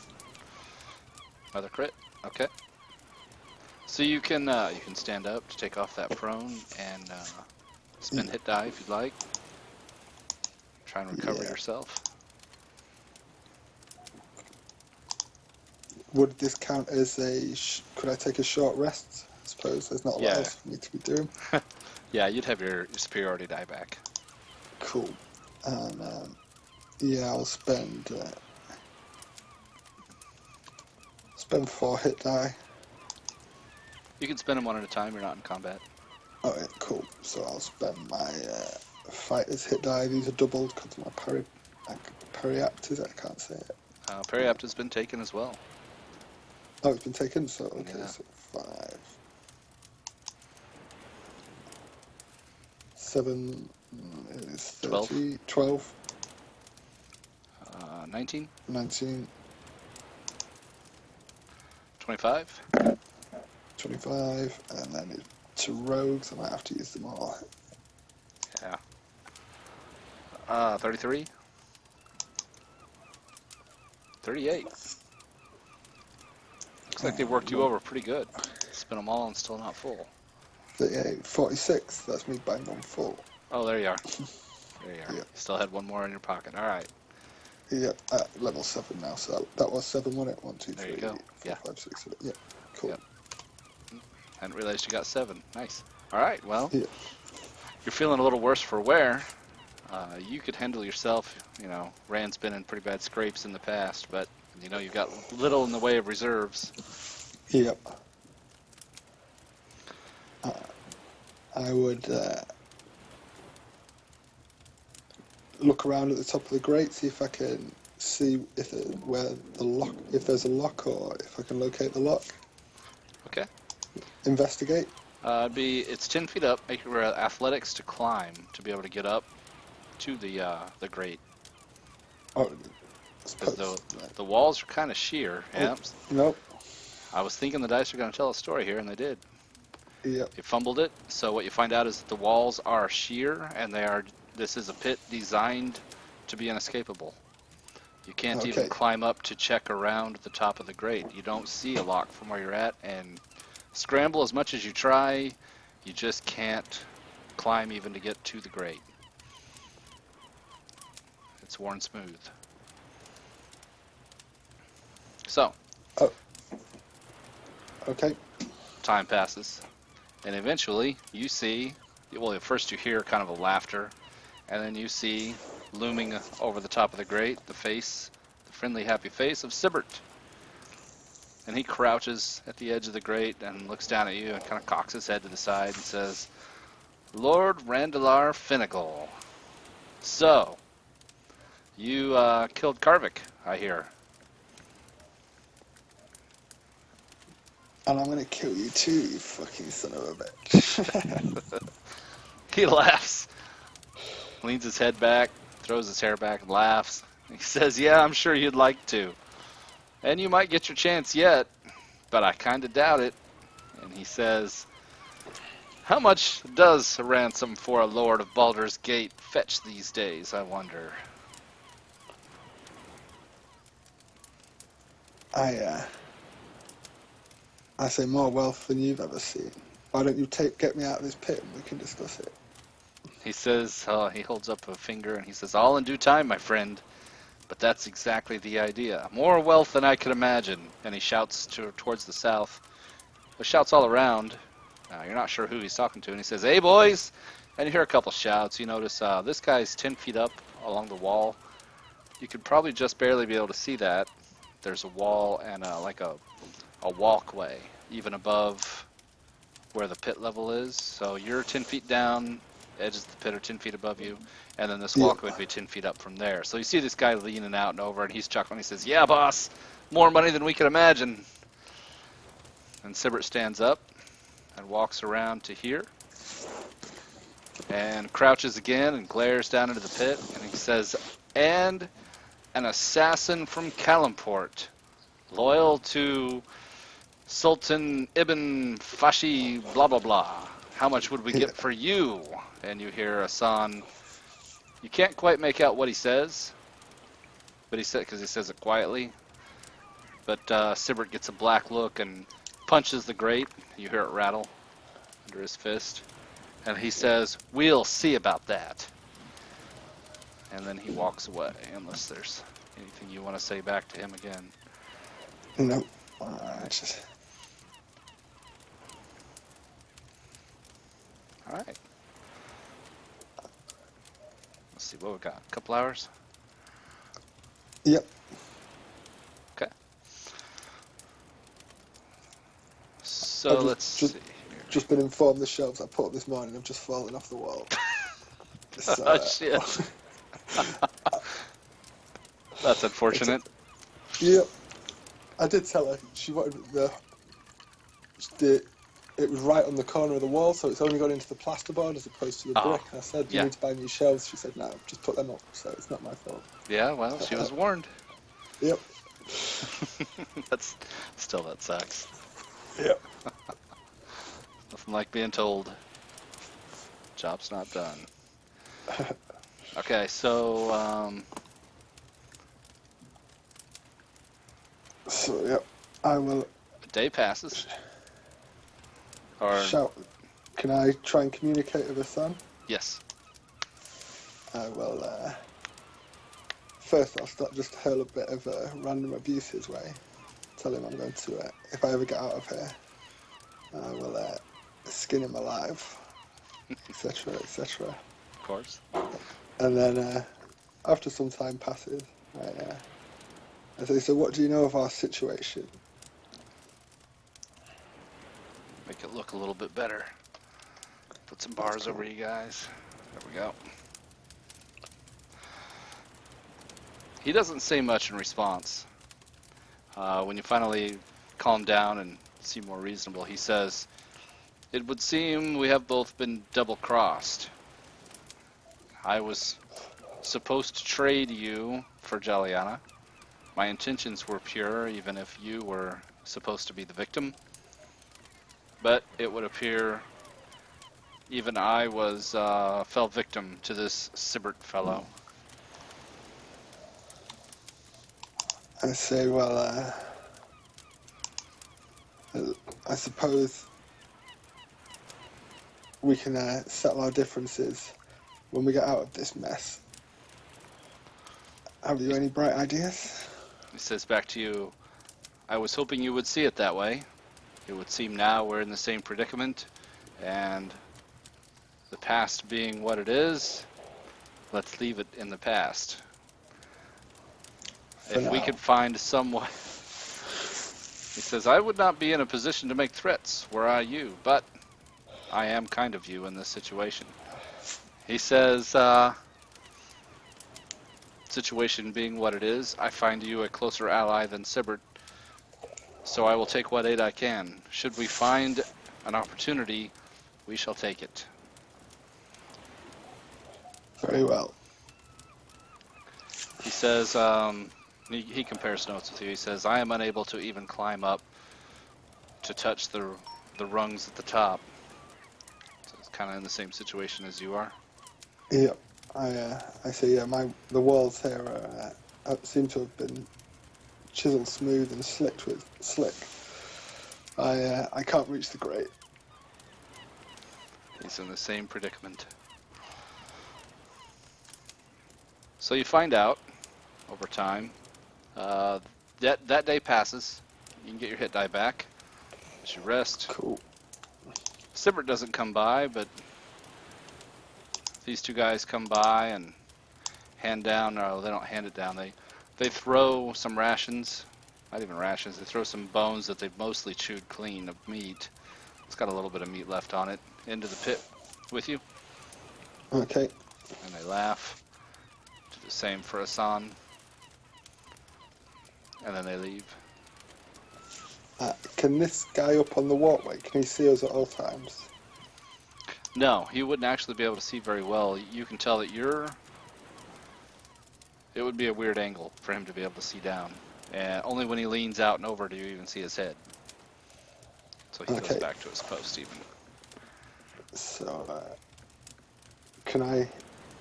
Another crit. Okay. So you can stand up to take off that prone and spend hit die if you'd like. Try and recover yourself. Would this count as could I take a short rest? I suppose there's not a lot else for me to be doing. Yeah, you'd have your superiority die back. Cool. And I'll spend 4 hit die. You can spend them one at a time. You're not in combat. Alright, cool. So I'll spend my fighter's hit die. These are doubled because of my periaptors. I can't say it. Periapt has been taken as well. Oh, it's been taken. So okay, Yeah. so 5, 7, It is 12, 30, 12, 19, 19, 25, 25, and then it's to rogues. I might have to use them all. yeah, 33, 38. Looks like they worked you Well, over pretty good. Spin them all and still not full. 38, 46. That's me bang on full. Oh, there you are. There you are. Yeah. You still had one more in your pocket. All right. Yeah, at level 7 now. So that was 7, wasn't it? 1, 2, There you 3, go. 4, Yeah. 5, 6, 7. Yeah, cool. Yep. Hadn't realized you got 7. Nice. All right. Well, Yeah. you're feeling a little worse for wear. You could handle yourself. You know, Rand's been in pretty bad scrapes in the past, but you know you've got little in the way of reserves. Yep. I would look around at the top of the grate, see if I can see if if there's a lock, or if I can locate the lock. Okay. Investigate. It's 10 feet up. Make your athletics to climb to be able to get up to the grate. Oh, Because the walls are kind of sheer. Oh, Yeah. nope. I was thinking the dice are going to tell a story here, and they did. Yep. You fumbled it. So what you find out is that the walls are sheer, and this is a pit designed to be inescapable. You can't even Okay. climb up to check around the top of the grate. You don't see a lock from where you're at, and scramble as much as you try, you just can't climb even to get to the grate. It's worn smooth. So, Okay. time passes, and eventually you see, well, at first you hear kind of a laughter, and then you see looming over the top of the grate the friendly, happy face of Sibbert. And he crouches at the edge of the grate and looks down at you and kind of cocks his head to the side and says, Lord Randalar Finnegal. So, you killed Karvik, I hear. And I'm gonna kill you too, you fucking son of a bitch. He laughs, leans his head back, throws his hair back and laughs. He says, yeah, I'm sure you'd like to. And you might get your chance yet, but I kind of doubt it. And he says, how much does a ransom for a Lord of Baldur's Gate fetch these days, I wonder? I say more wealth than you've ever seen. Why don't you get me out of this pit and we can discuss it? He says, he holds up a finger and he says, all in due time, my friend. But that's exactly the idea. More wealth than I could imagine. And he shouts towards the south. But shouts all around. You're not sure who he's talking to. And he says, hey, boys. And you hear a couple shouts. You notice this guy's 10 feet up along the wall. You could probably just barely be able to see that. There's a wall and like a walkway even above where the pit level is. So you're 10 feet down. Edges of the pit are 10 feet above you. And then this walkway would be 10 feet up from there. So you see this guy leaning out and over, and he's chuckling. He says, yeah, boss, more money than we could imagine. And Sibbert stands up and walks around to here and crouches again and glares down into the pit. And he says, and an assassin from Kalimport, loyal to Sultan Ibn Fashi blah, blah, blah. How much would we get for you? And you hear Hassan. You can't quite make out what he says, but he said because he says it quietly. But Sibbert gets a black look and punches the grate. You hear it rattle under his fist, and he says, "We'll see about that." And then he walks away, unless there's anything you want to say back to him again. No. All right. Let's see what we got. A couple hours. Yep. Okay. So let's see. Just been informed the shelves I put up this morning have just fallen off the wall. Oh shit. That's unfortunate. Yep. I did tell her she wanted the it was right on the corner of the wall, so it's only gone into the plasterboard as opposed to the Oh, brick. I said, "You yeah. need to buy new shelves." She said, "No, just put them up." So it's not my fault. Yeah, well, she was warned. Yep. That's still, that sucks. Yep. Nothing like being told job's not done. Okay, so So yep, I will a day passes. Or shout. Can I try and communicate with the son? yes, I will. First, I'll start just hurl a bit of random abuse his way. Tell him I'm going to, if I ever get out of here, I will skin him alive, etc., etc. of course. And then, after some time passes, I say, "So, what do you know of our situation?" Make it look a little bit better. Put some bars over you guys. There we go. He doesn't say much in response. When you finally calm down and seem more reasonable, he says, "It would seem we have both been double-crossed. I was supposed to trade you for Jaliana. My intentions were pure, even if you were supposed to be the victim. But it would appear even I fell victim to this Sibbert fellow." I say, "Well, I suppose we can settle our differences when we get out of this mess. Have you any bright ideas?" He says back to you, "I was hoping you would see it that way. It would seem now we're in the same predicament, and the past being what it is, let's leave it in the past. For If we now. could find some way," he says, "I would not be in a position to make threats were I you, but I am kind of you in this situation." He says, "Situation being what it is, I find you a closer ally than Sibbert, so I will take what aid I can. Should we find an opportunity, we shall take it." Very well. He says, he compares notes with you. He says, "I am unable to even climb up to touch the rungs at the top." So it's kind of in the same situation as you are. Yep. I say, yeah, the walls here seem to have been chiseled smooth and slick. I can't reach the grate. He's in the same predicament. So you find out over time. That day passes. You can get your hit die back as you rest. Cool. Sibbert doesn't come by, but these two guys come by and hand down. No, they don't hand it down. They throw some rations. Not even rations. They throw some bones that they've mostly chewed clean of meat. It's got a little bit of meat left on it. Into the pit with you. Okay. And they laugh. Do the same for Asan. And then they leave. Can this guy up on the walkway, can he see us at all times? No, he wouldn't actually be able to see very well. You can tell that it would be a weird angle for him to be able to see down. And only when he leans out and over do you even see his head. So he goes back to his post even. So, can I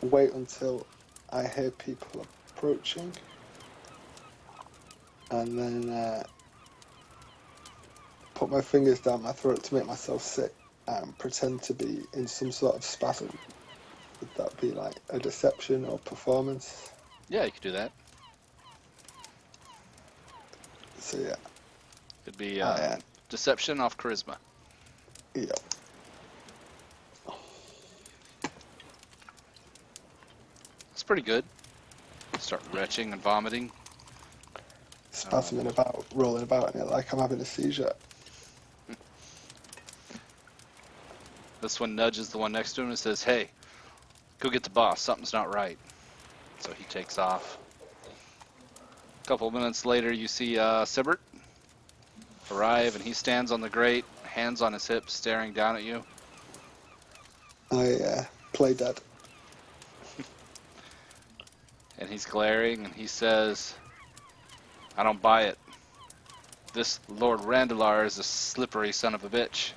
wait until I hear people approaching? And then put my fingers down my throat to make myself sick and pretend to be in some sort of spasm. Would that be like a deception or performance? Yeah, you could do that. So yeah. It'd be deception off charisma. Yeah. It's pretty good. Start retching and vomiting. Spasming about, rolling about in it like I'm having a seizure. This one nudges the one next to him and says, "Hey, go get the boss. Something's not right." So he takes off. A couple of minutes later, you see Sibbert arrive, and he stands on the grate, hands on his hips, staring down at you. I play dead. And he's glaring, and he says, I don't buy it. This Lord Randalar is a slippery son of a bitch,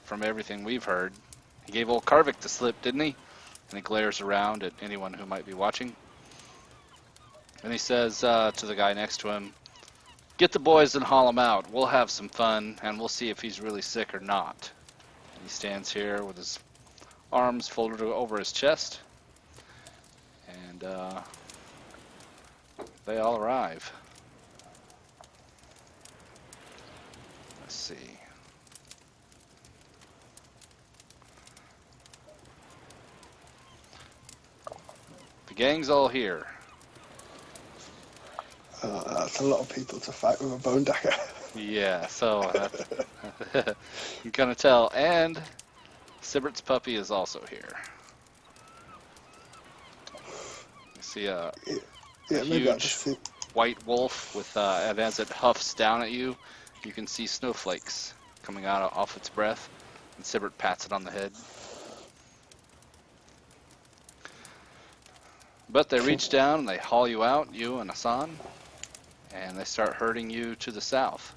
from everything we've heard. He gave old Karvik the slip, didn't he? And he glares around at anyone who might be watching. And he says to the guy next to him, get the boys and haul him out. We'll have some fun, and we'll see if he's really sick or not. And he stands here with his arms folded over his chest. And they all arrive. Let's see. The gang's all here. That's a lot of people to fight with a bone dagger. Yeah, so you can kind of tell. And Sibert's puppy is also here. You see a maybe I'll huge just see. white wolf with, and as it huffs down at you, you can see snowflakes coming out off its breath. And Sibert pats it on the head. But they reach down and they haul you out, you and Hassan, and they start herding you to the south.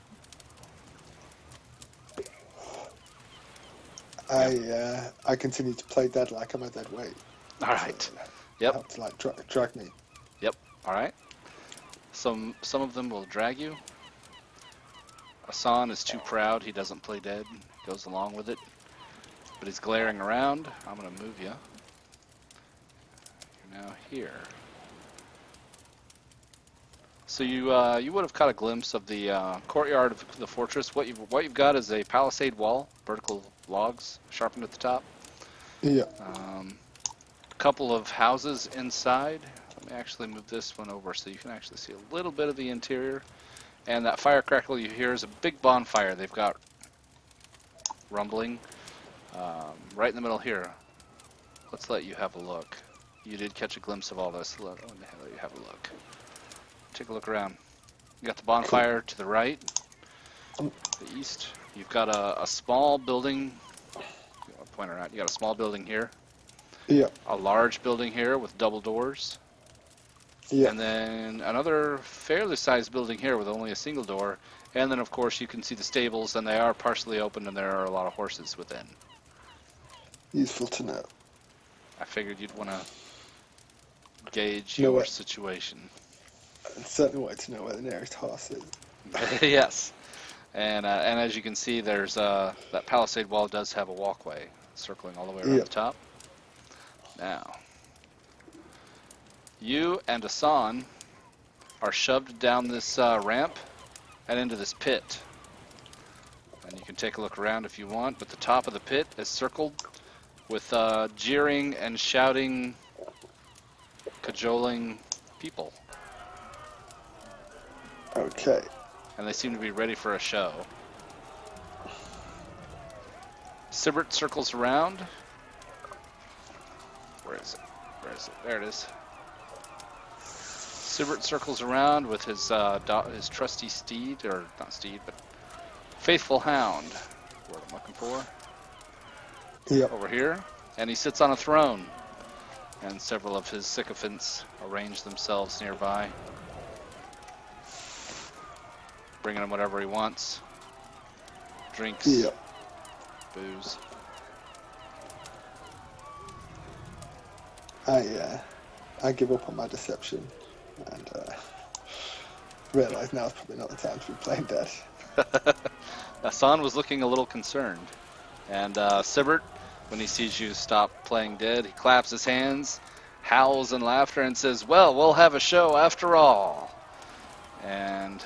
I continue to play dead like I'm a dead weight. All right. So, Yep. have to like drag me. Yep. All right. Some of them will drag you. Hassan is too proud. He doesn't play dead. He goes along with it. But he's glaring around. I'm going to move you. You're now here. So you would have caught a glimpse of the courtyard of the fortress. What you've got is a palisade wall, vertical logs sharpened at the top. Yeah. A couple of houses inside. Let me actually move this one over so you can actually see a little bit of the interior. And that fire crackle you hear is a big bonfire they've got rumbling right in the middle here. Let's let you have a look. You did catch a glimpse of all this. Let you have a look. Take a look around. You got the bonfire to the right, the east. You've got a small building. I'll point around. You got a small building here. Yeah. A large building here with double doors. Yeah. And then another fairly sized building here with only a single door. And then, of course, you can see the stables, and they are partially open, and there are a lot of horses within. Useful to know. I figured you'd want to gauge Know your what? situation. I certainly wanted to know where the nearest horse is. Yes. And as you can see, there's that palisade wall does have a walkway circling all the way around the top. Now, you and Hassan are shoved down this ramp and into this pit. And you can take a look around if you want, but the top of the pit is circled with jeering and shouting, cajoling people. Okay. And they seem to be ready for a show. Sibert circles around. Where is it? Where is it? There it is. Sibert circles around with his trusty steed, or not steed, but faithful hound. What I'm looking for. Yep. Over here, and he sits on a throne. And several of his sycophants arrange themselves nearby, bringing him whatever he wants. Drinks, Yep. booze. I give up on my deception and realise now's probably not the time to be playing dead. Hassan was looking a little concerned. And Sibert, when he sees you stop playing dead, he claps his hands, howls in laughter, and says, well, we'll have a show after all. And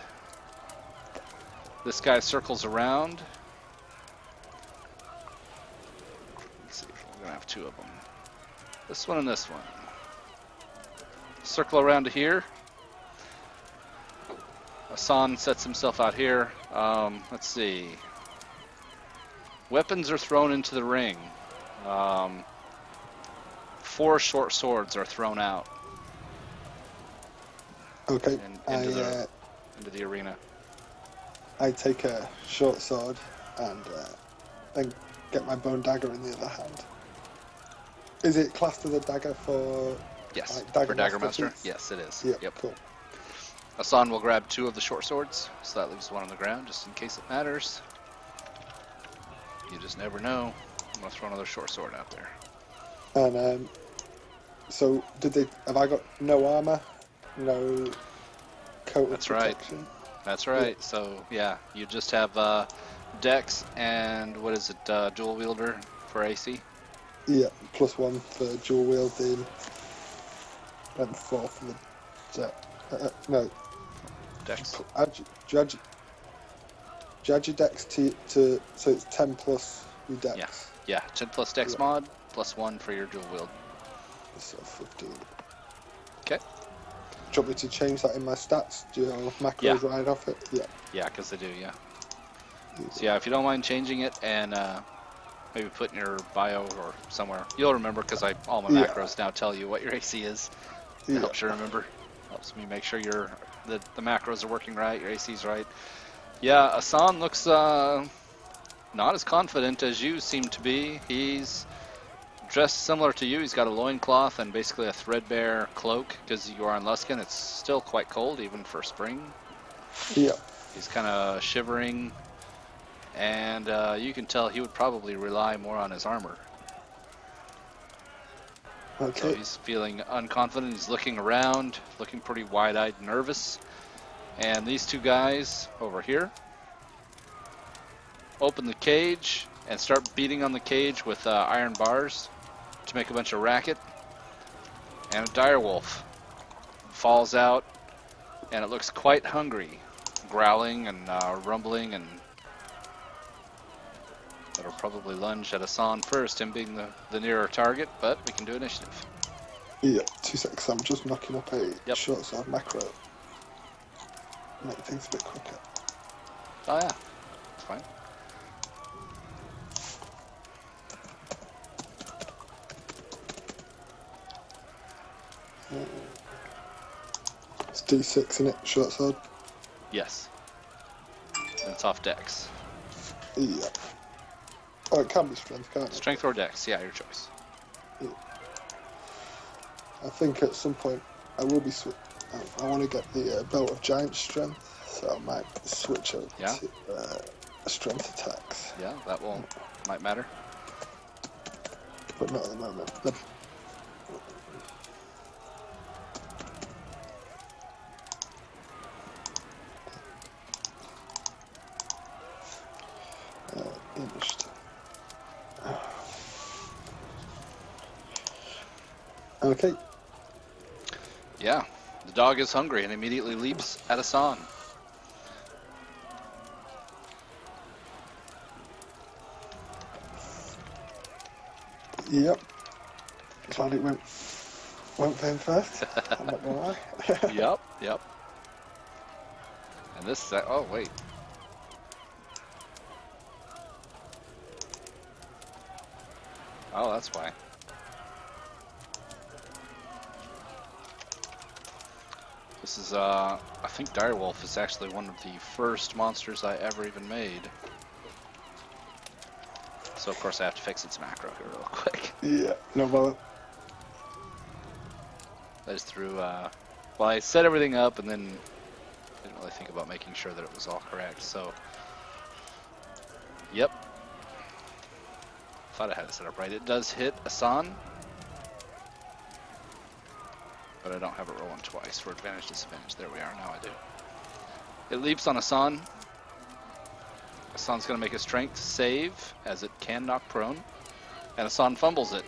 this guy circles around. Let's see, we're going to have two of them. This one and this one. Circle around to here. Hassan sets himself out here. Let's see. Weapons are thrown into the ring. 4 short swords are thrown out Okay. into the arena. I take a short sword and then get my bone dagger in the other hand. Is it classed as a dagger for Yes, like dagger for Dagger master Master. feats? Yes, it is. Yeah, Yep. cool. Hassan will grab 2 of the short swords, so that leaves 1 on the ground, just in case it matters. You just never know. I'm gonna throw another short sword out there. And so have I got no armor, no coat That's of right. protection? That's right. Yeah. So yeah, you just have Dex and what is it? Dual wielder for AC. Yeah, +1 for dual wielding, and 4 for the no. Dex. Do you add your dex to so it's 10 plus your dex? Yeah. Yeah. 10 plus Dex mod, +1 for your dual wield. So 15. Okay. Do you want me to change that in my stats? Do your macros right off it? Yeah. Yeah, because they do. Yeah. So yeah, if you don't mind changing it and maybe put in your bio or somewhere, you'll remember because all my macros now tell you what your AC is. It helps you remember. Helps me make sure the macros are working right, your AC's right. Yeah, Asan looks not as confident as you seem to be. He's dressed similar to you. He's got a loincloth and basically a threadbare cloak because you are in Luskan. It's still quite cold even for spring. Yeah. He's kind of shivering, and you can tell he would probably rely more on his armor. Okay. So he's feeling unconfident. He's looking around, looking pretty wide-eyed, nervous. And these 2 guys over here open the cage and start beating on the cage with iron bars to make a bunch of racket. And a direwolf falls out, and it looks quite hungry, growling and rumbling, and that'll probably lunge at Asan first, him being the nearer target, but we can do initiative. Yeah, 2 seconds. I'm just knocking up a short sword macro. Make things a bit quicker. Oh yeah, it's fine. It's D6, isn't it? Short sword? Yes. And it's off Dex. Yeah. Oh, it can be strength, can't it? Strength or Dex, yeah, your choice. Yeah. I think at some point I will be I want to get the belt of giant strength, so I might switch over to strength attacks. Yeah, that might matter. But not at the moment. Okay. Yeah, the dog is hungry and immediately leaps at Asan. Yep. Glad it went for him first. I'm not gonna lie. Yep. And this, oh wait. Oh, that's why. This is, I think Direwolf is actually one of the first monsters I ever even made. So of course I have to fix its macro here real quick. Yeah, no bother. I just threw, well, I set everything up and then didn't really think about making sure that it was all correct, so. Yep. Thought I had it set up right. It does hit Asan, but I don't have it rolling twice for advantage disadvantage. There we are, now I do. It leaps on Asan. Asan's going to make a strength save, as it can knock prone, and Asan fumbles it.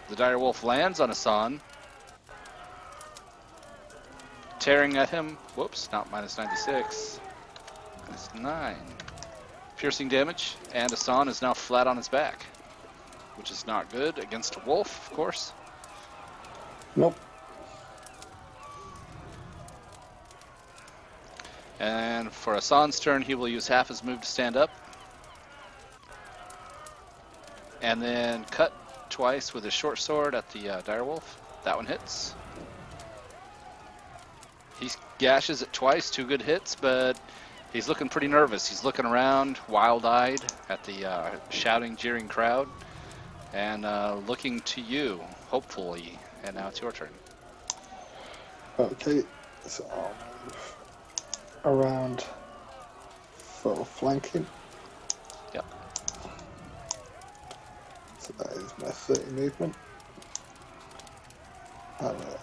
The direwolf lands on Asan, tearing at him. Whoops, not minus 96. Minus 9. Piercing damage, and Asan is now flat on his back, which is not good against a wolf, of course. Nope. And for Asan's turn, he will use half his move to stand up. And then cut twice with his short sword at the direwolf. That one hits. He gashes it twice, 2 good hits, but He's looking pretty nervous. He's looking around, wild-eyed, at the shouting, jeering crowd, and looking to you, hopefully. And now it's your turn. Okay, so I'll move around for flanking. Yep. So that is my 30 movement. I will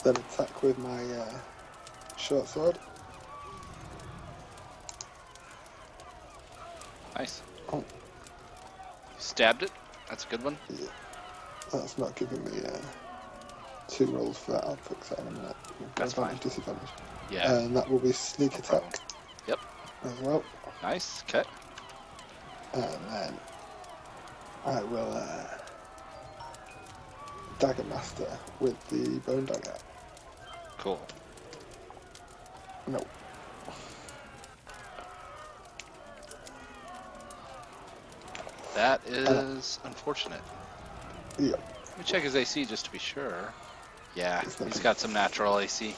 then attack with my short sword. Nice. Oh. You stabbed it. That's a good one. Yeah, that's not giving me 2 rolls for that. I'll fix that in a minute. That's Advantage, fine. disadvantage. Yeah. And that will be sneak No attack problem. Yep. as well. Nice. Okay. And then I will dagger master with the bone dagger. Cool. No. That is unfortunate. Yeah. Let me check his AC just to be sure. Yeah, It's not he's good. got some natural AC.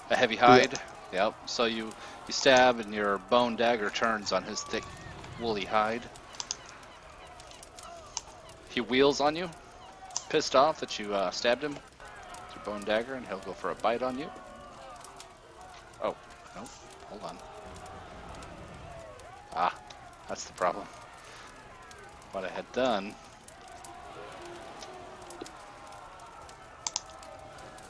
A heavy hide. Yep. So you stab and your bone dagger turns on his thick woolly hide. He wheels on you, pissed off that you stabbed him with your bone dagger, and he'll go for a bite on you. Oh, no, hold on. Ah, that's the problem. What I had done,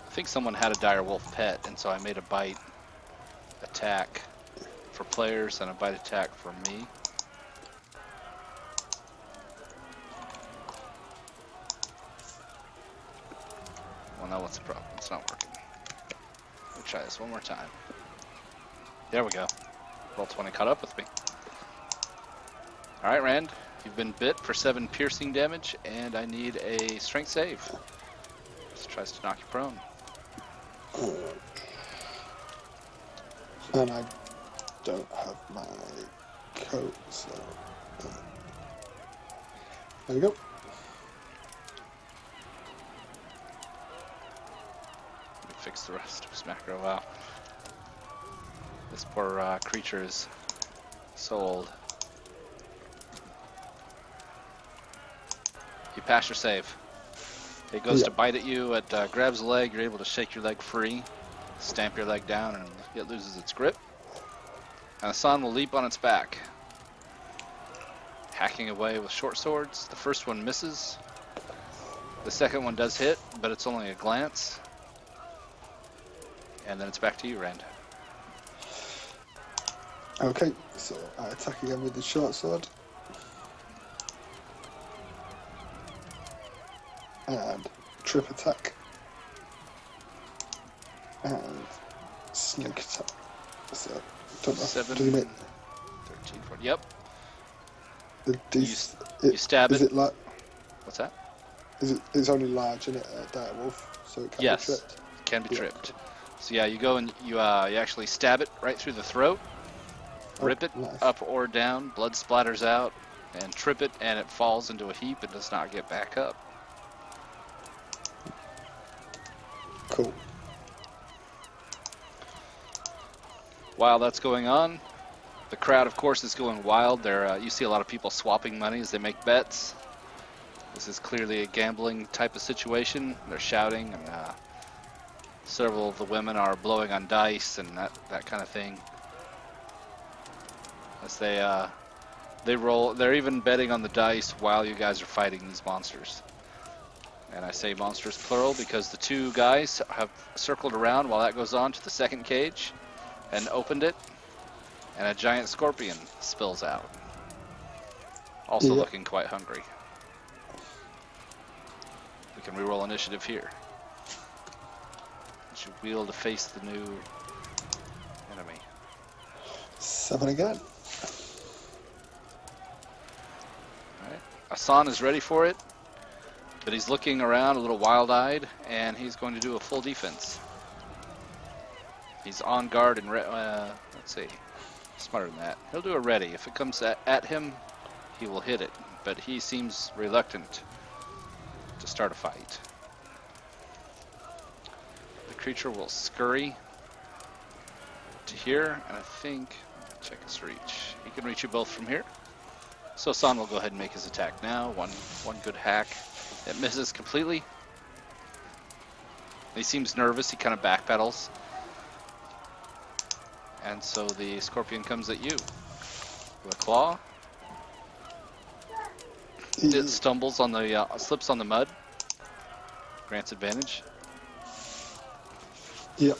I think someone had a dire wolf pet, and so I made a bite attack for players and a bite attack for me. Well, now what's the problem? It's not working. Let me try this one more time. There we go. Roll 20 caught up with me. All right, Rand, you've been bit for 7 piercing damage, and I need a strength save. This tries to knock you prone. And I don't have my coat, so there we go. Let me fix the rest of his macro. Wow. This poor creature is so old. You pass your save. It goes to bite at you. It grabs a leg. You're able to shake your leg free, stamp your leg down, and it loses its grip. And the San will leap on its back, hacking away with short swords. The first one misses. The second one does hit, but it's only a glance. And then it's back to you, Rand. Okay, so I attack again with the short sword. And trip attack. And sneak attack. So, don't know. 7, Do you make 13, 14. Yep. the You stab is it. it like? What's that? It's only large, isn't it? Dire wolf, so it can Yes. be tripped. Can be Yeah. tripped. So yeah, you go and you actually stab it right through the throat, rip it Nice. up or down, blood splatters out, and trip it, and it falls into a heap and does not get back up. Cool. While that's going on, the crowd, of course, is going wild. You see a lot of people swapping money as they make bets. This is clearly a gambling type of situation. They're shouting, and several of the women are blowing on dice and that kind of thing. As they roll, they're even betting on the dice while you guys are fighting these monsters. And I say monsters plural because the 2 guys have circled around while that goes on to the second cage and opened it, and a giant scorpion spills out. Also looking quite hungry. We can reroll initiative here. As you wheel to face the new enemy. 7 again. Alright. Asan is ready for it, but he's looking around a little wild-eyed, and he's going to do a full defense. He's on guard and let's see, smarter than that. He'll do a ready. If it comes at him, he will hit it, but he seems reluctant to start a fight. The creature will scurry to here, and I think Check his reach. He can reach you both from here. So San will go ahead and make his attack now. One good hack. It misses completely. He seems nervous. He kind of backpedals. And so the scorpion comes at you with a claw. It stumbles on the, slips on the mud. Grants advantage. Yep.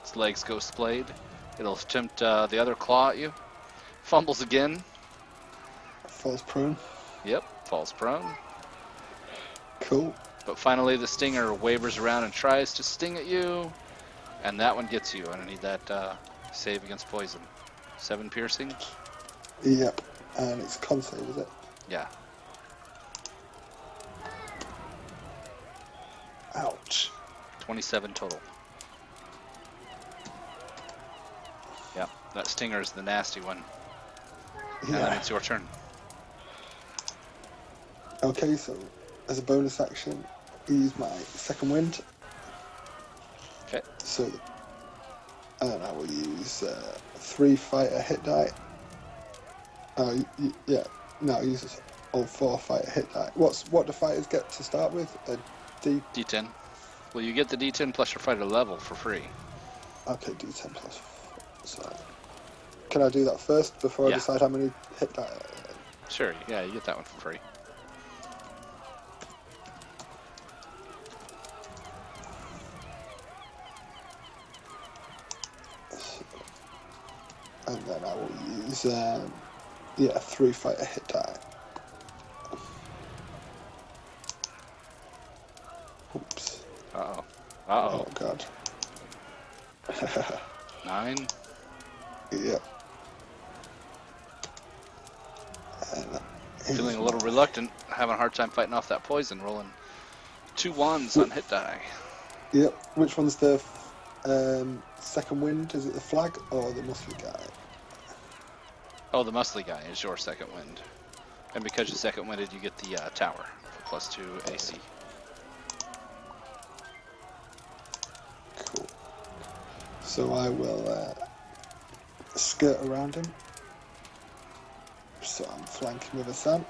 Its legs go splayed. It'll attempt the other claw at you. Fumbles again. Falls prone. Yep, falls prone. Cool. But finally the stinger wavers around and tries to sting at you. And that one gets you. And I need that save against poison. 7 piercing. Yep. And it's con save, is it? Yeah. Ouch. 27 total. Yep, that stinger is the nasty one. And then it's your turn. Okay, so as a bonus action, use my second wind. Okay. So, and I will use 3 fighter hit die. Yeah, no, I'll use all 4 fighter hit die. What do fighters get to start with? A D10. Well, you get the D10 plus your fighter level for free. Okay, D10 plus 4. So, can I do that first before I decide how many hit die? Sure, yeah, you get that one for free. And then I will use 3 fighter hit die. Oops. Uh-oh. Oh god. 9. Yep. And Feeling a little reluctant, having a hard time fighting off that poison, rolling 2 1s on hit die. Yep. Which one's the second wind? Is it the flag or the muscly guy? Oh, the muscly guy is your second wind. And because you're second winded, you get the tower for +2 AC. Cool. So I will skirt around him. So I'm flanking with a Sam.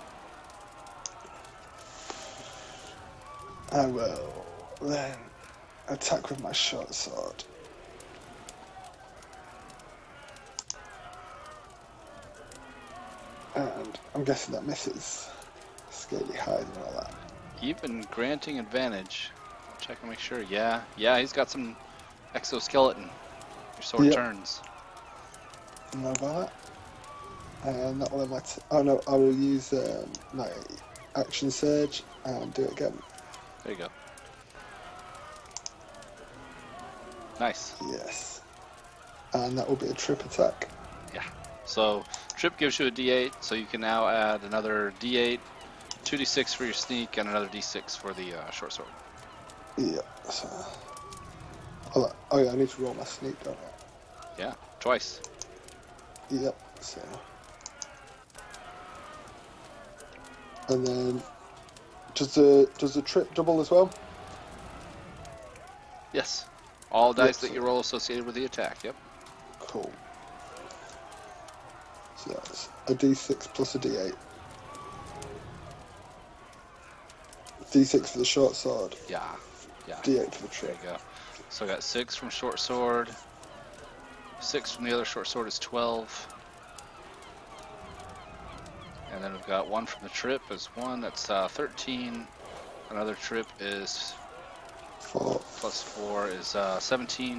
I will then attack with my short sword. And I'm guessing that misses. Scaly hide and all that. Even granting advantage. Check and make sure. Yeah, he's got some exoskeleton. Your sword turns. I know about that. And that will have my... oh no, I will use my action surge and do it again. There you go. Nice. Yes. And that will be a trip attack. Yeah. So trip gives you a D8, so you can now add another D8, 2d6 for your sneak, and another D6 for the short sword. Yeah. So... oh yeah, I need to roll my sneak, don't I? Yeah, twice. Yep. So... and then... does the trip double as well? Yes. All dice Yep, that you roll associated with the attack, yep. Cool. So that's a D6 plus a D8. D6 for the short sword. Yeah. D8 for the There trip. you go. So I got 6 from short sword. 6 from the other short sword is 12. And then we've got 1 from the trip is 1, that's 13. Another trip is 4. plus 4 is 17.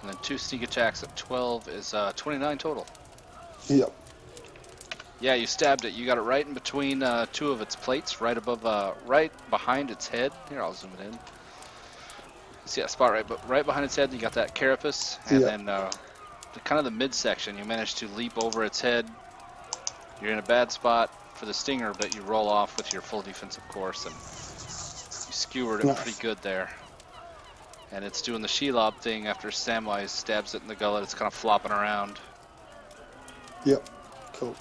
And then 2 sneak attacks at 12 is 29 total. Yep. Yeah, you stabbed it. You got it right in between 2 of its plates, right above, right behind its head. Here, I'll zoom it in. See that spot right behind its head. You got that carapace, and then kind of the midsection. You managed to leap over its head. You're in a bad spot for the stinger, but you roll off with your full defensive course, and you skewered it pretty good there. And it's doing the Shelob thing after Samwise stabs it in the gullet. It's kind of flopping around. Yep. Cool.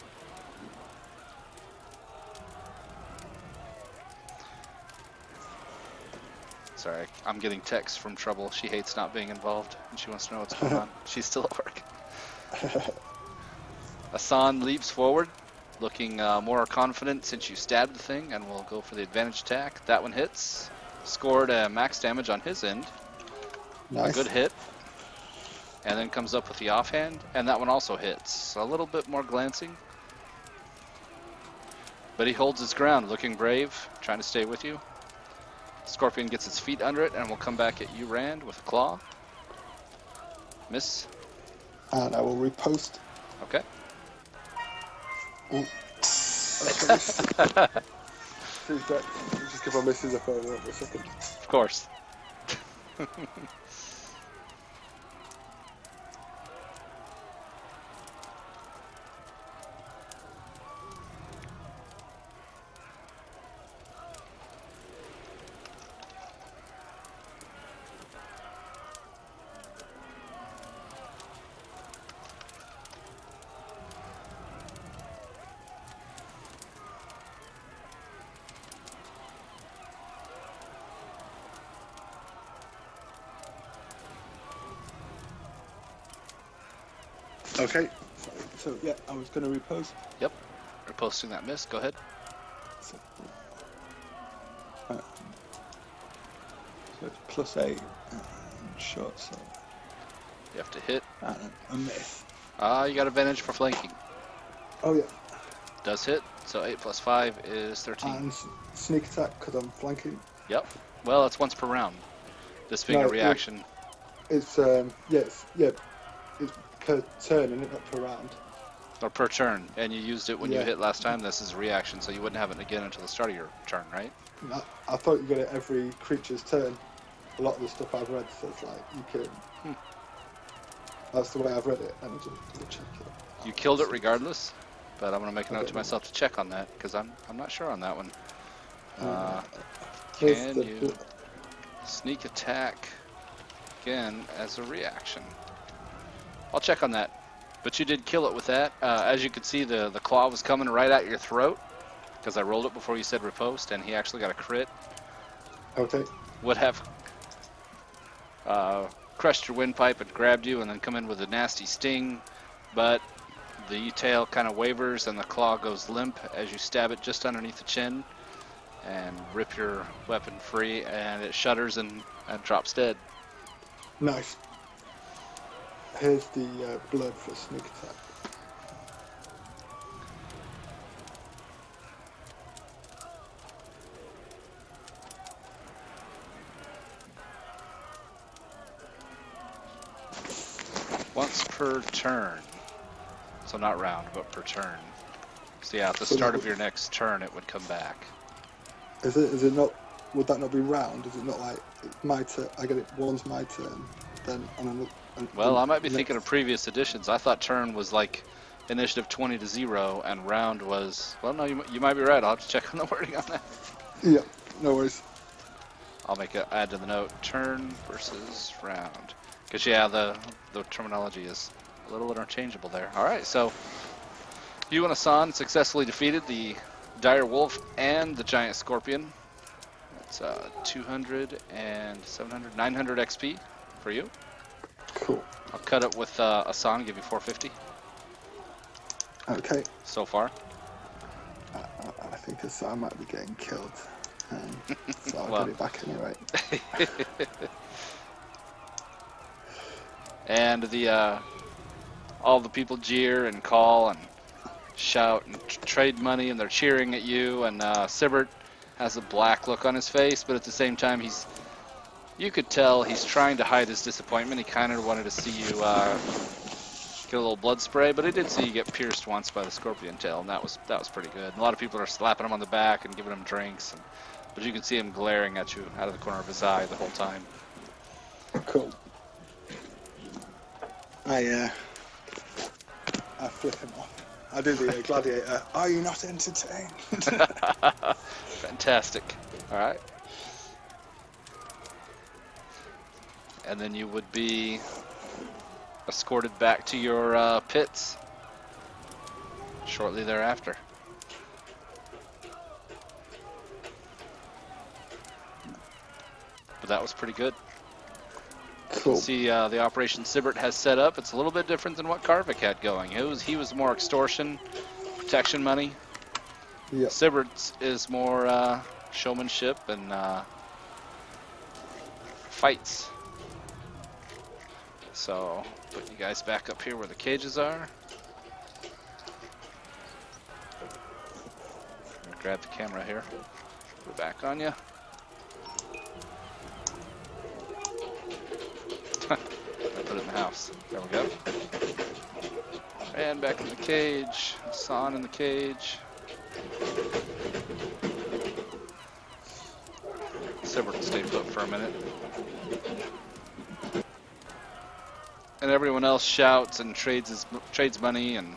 Sorry, I'm getting texts from Trouble. She hates not being involved, and she wants to know what's going on. She's still at work. Asan leaps forward, looking more confident since you stabbed the thing, and will go for the advantage attack. That one hits. Scored max damage on his end. A good Nice. hit. And then comes up with the offhand, and that one also hits. A little bit more glancing. But he holds his ground, looking brave, trying to stay with you. Scorpion gets its feet under it and will come back at you, Rand, with a claw. Miss. And I will riposte. Okay. Ooh. That's a miss. Please don't. Just give my missus a phone a second. Of course. Okay. So yeah, I was going to repose. Yep. We're posting that miss. Go ahead. So, so it's +8 and shot, so You have to hit. and a miss. You got advantage for flanking. Oh yeah. Does hit. So 8 plus 5 is 13. And sneak attack because I'm flanking. Yep. Well, that's once per round. This being a reaction. It's it's per turn and not per round. Or per turn. And you used it when you Yeah. hit last time. This is a reaction, so you wouldn't have it again until the start of your turn, right? I thought you got it every creature's turn. A lot of the stuff I've read says like you can. That's the way I've read it, and I just double check it. You killed it regardless, but I'm gonna make a note to myself to check on that because I'm not sure on that one. Here's Can you sneak attack again as a reaction? I'll check on that. But you did kill it with that. As you could see, the claw was coming right at your throat because I rolled it before you said riposte, and he actually got a crit. Okay. Would have crushed your windpipe and grabbed you and then come in with a nasty sting, but the tail kind of wavers and the claw goes limp as you stab it just underneath the chin and rip your weapon free, and it shudders and drops dead. Nice. Here's the blood for sneak attack. Once per turn. So not round, but per turn. So yeah, at the start of your next turn, it would come back. Is it not? Would that not be round? Is it not like it's my turn? I get it. One's my turn, then on another. Well, I might be thinking of previous editions. I thought turn was like initiative 20 to 0, and round was. Well, no, you might be right. I'll have to check on the wording on that. Yeah, no worries. I'll make an add to the note: turn versus round. Because yeah, the terminology is a little interchangeable there. All right, so you and Asan successfully defeated the dire wolf and the giant scorpion. That's 200 and 700, 900 XP for you. Cool. I'll cut it with Asan, give you 450 Okay. so far. I think I might be getting killed, so I'll Well. get it back anyway. And all the people jeer and call and shout and trade money, and they're cheering at you. And Sibbert has a black look on his face, but at the same time, you could tell he's trying to hide his disappointment. He kind of wanted to see you get a little blood spray, but he did see you get pierced once by the scorpion tail, and that was pretty good. And a lot of people are slapping him on the back and giving him drinks, but you can see him glaring at you out of the corner of his eye the whole time. Cool. I flip him off. I do the gladiator. Are you not entertained? Fantastic. All right. And then you would be escorted back to your pits shortly thereafter. But that was pretty good. You can Cool. see the operation Sibbert has set up. It's a little bit different than what Karvik had going. He was more extortion, protection money. Yep. Sibbert's is more showmanship and fights. So put you guys back up here where the cages are. Grab the camera here. Put it back on you. I put it in the house. There we go. And back in the cage. Hassan in the cage. Sibbert will stay put for a minute. And everyone else shouts and trades money and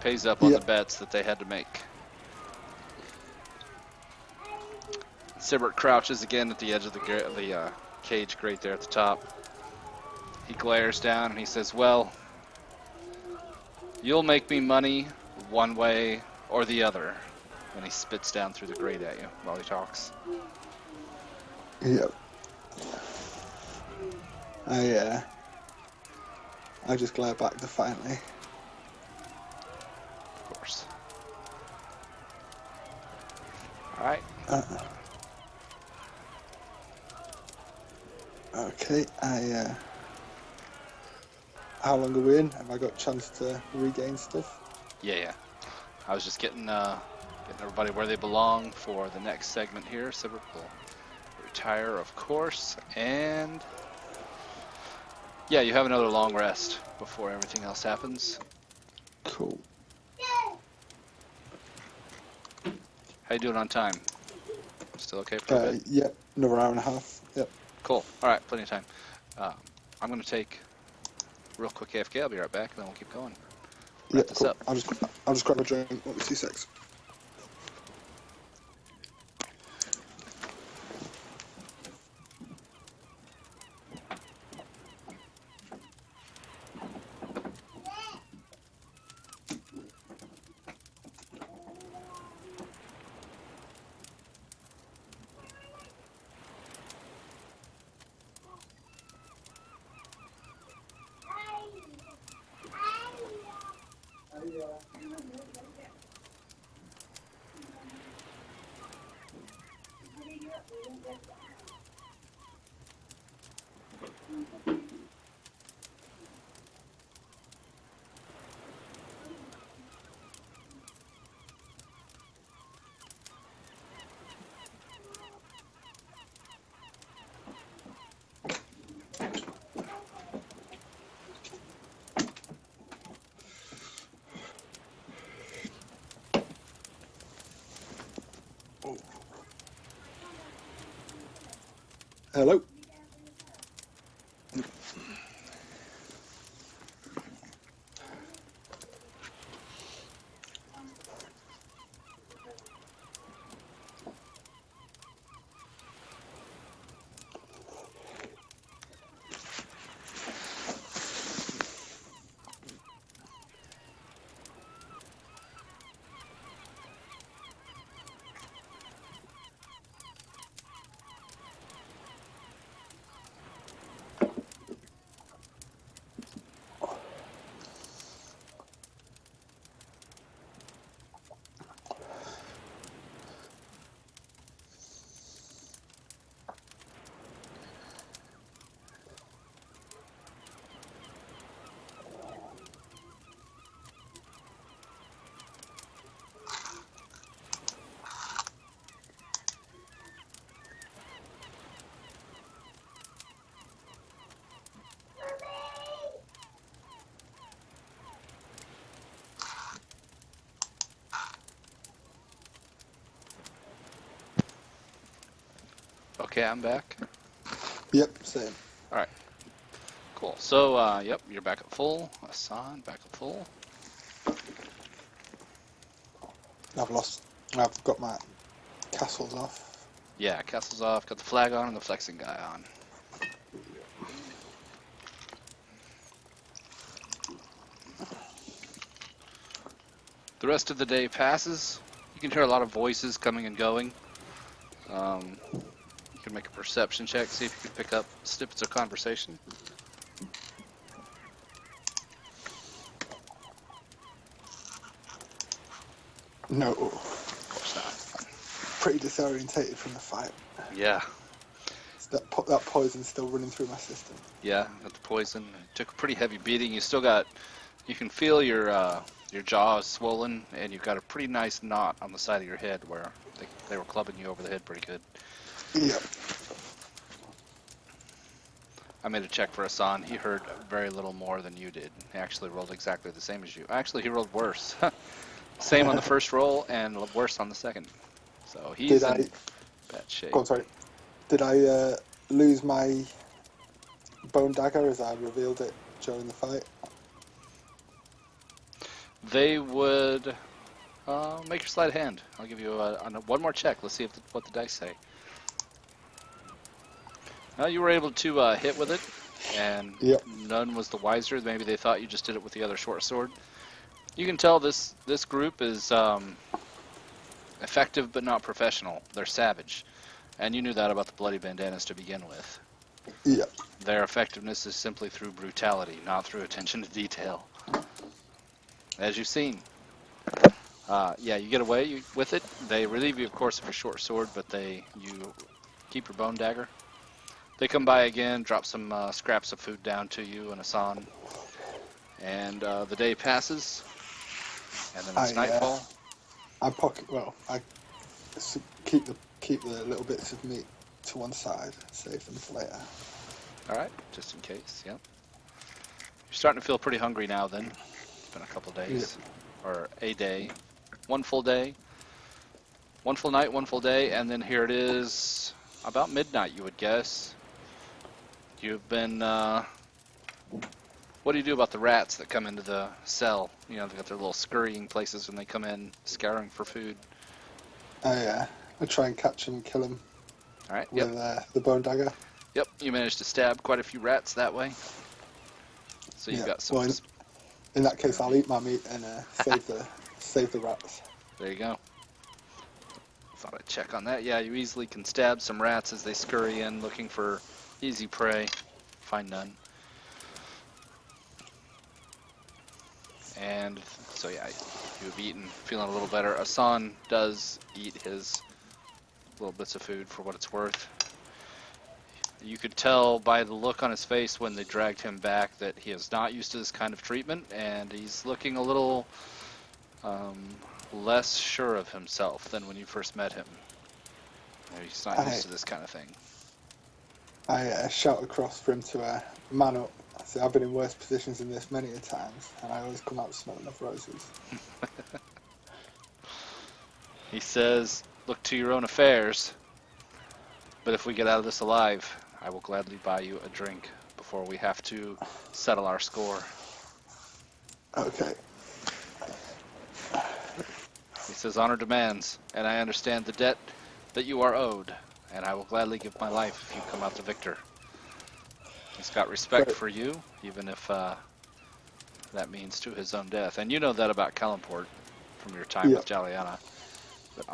pays up on the bets that they had to make. Sibbert crouches again at the edge of the cage grate there at the top. He glares down and he says, well, you'll make me money one way or the other. And he spits down through the grate at you while he talks. Yep. I just glare back defiantly. Of course. All right. Okay. How long are we in? Have I got a chance to regain stuff? Yeah. I was just getting everybody where they belong for the next segment here. Sibbert will retire, of course, and yeah, you have another long rest before everything else happens. Cool. How you doing on time? Still okay for a bit? Yep, another hour and a half. Yep. Cool. All right, plenty of time. I'm going to take real quick AFK. I'll be right back, and then we'll keep going. Wrap this cool. up. I'll just grab a drink. What was 2 secs? Hello. Okay, I'm back. Yep, same. All right. Cool. So, yep, you're back at full. Hassan, back at full. I've got my castles off. Yeah, castle's off. Got the flag on and the flexing guy on. The rest of the day passes. You can hear a lot of voices coming and going. You can can make a perception check, see if you can pick up snippets of conversation. No. Of course not. Pretty disorientated from the fight. Yeah, That poison's still running through my system. yeah, got the poison. Took a pretty heavy beating. You can feel your jaw is swollen, and you've got a pretty nice knot on the side of your head where they were clubbing you over the head pretty good. Yeah. I made a check for Hassan. He heard very little more than you did. He actually rolled exactly the same as you. Actually, he rolled worse. Same on the first roll and worse on the second. So he's in bad shape. Oh, sorry. Did I lose my bone dagger as I revealed it during the fight? They would make your sleight of hand. I'll give you one more check. Let's see what the dice say. You were able to hit with it, and Yep. none was the wiser. Maybe they thought you just did it with the other short sword. You can tell this group is effective but not professional. They're savage, and you knew that about the bloody bandanas to begin with. Yeah. Their effectiveness is simply through brutality, not through attention to detail. As you've seen. Yeah, you get away with it. They relieve you, of course, of your short sword, but you keep your bone dagger. They come by again, drop some scraps of food down to you and Hassan, and the day passes, and then it's nightfall. I keep the little bits of meat to one side, save them for later. All right, just in case. Yep. You're starting to feel pretty hungry now. Then it's been a couple days, or a day, one full day, one full night, one full day, and then here it is, about midnight, you would guess. You've been. What do you do about the rats that come into the cell? You know, they got their little scurrying places when they come in, scouring for food. I try and catch them and kill them. All right. With the bone dagger. Yep. You managed to stab quite a few rats that way. So you've got some. Well, in that case, I'll eat my meat and save the rats. There you go. Thought I'd check on that. Yeah, you easily can stab some rats as they scurry in, looking for easy prey. Find none. And so yeah, you've eaten, feeling a little better. Hassan does eat his little bits of food for what it's worth. You could tell by the look on his face when they dragged him back that he is not used to this kind of treatment, and he's looking a little less sure of himself than when you first met him. He's not used to this kind of thing. I shout across for him to man up. I say, I've been in worse positions than this many a times, and I always come out smelling of roses. He says, look to your own affairs, but if we get out of this alive, I will gladly buy you a drink before we have to settle our score. Okay. He says, honor demands, and I understand the debt that you are owed, and I will gladly give my life if you come out the victor. He's got respect for you, even if that means to his own death. And you know that about Kellenport from your time with Jaliana. That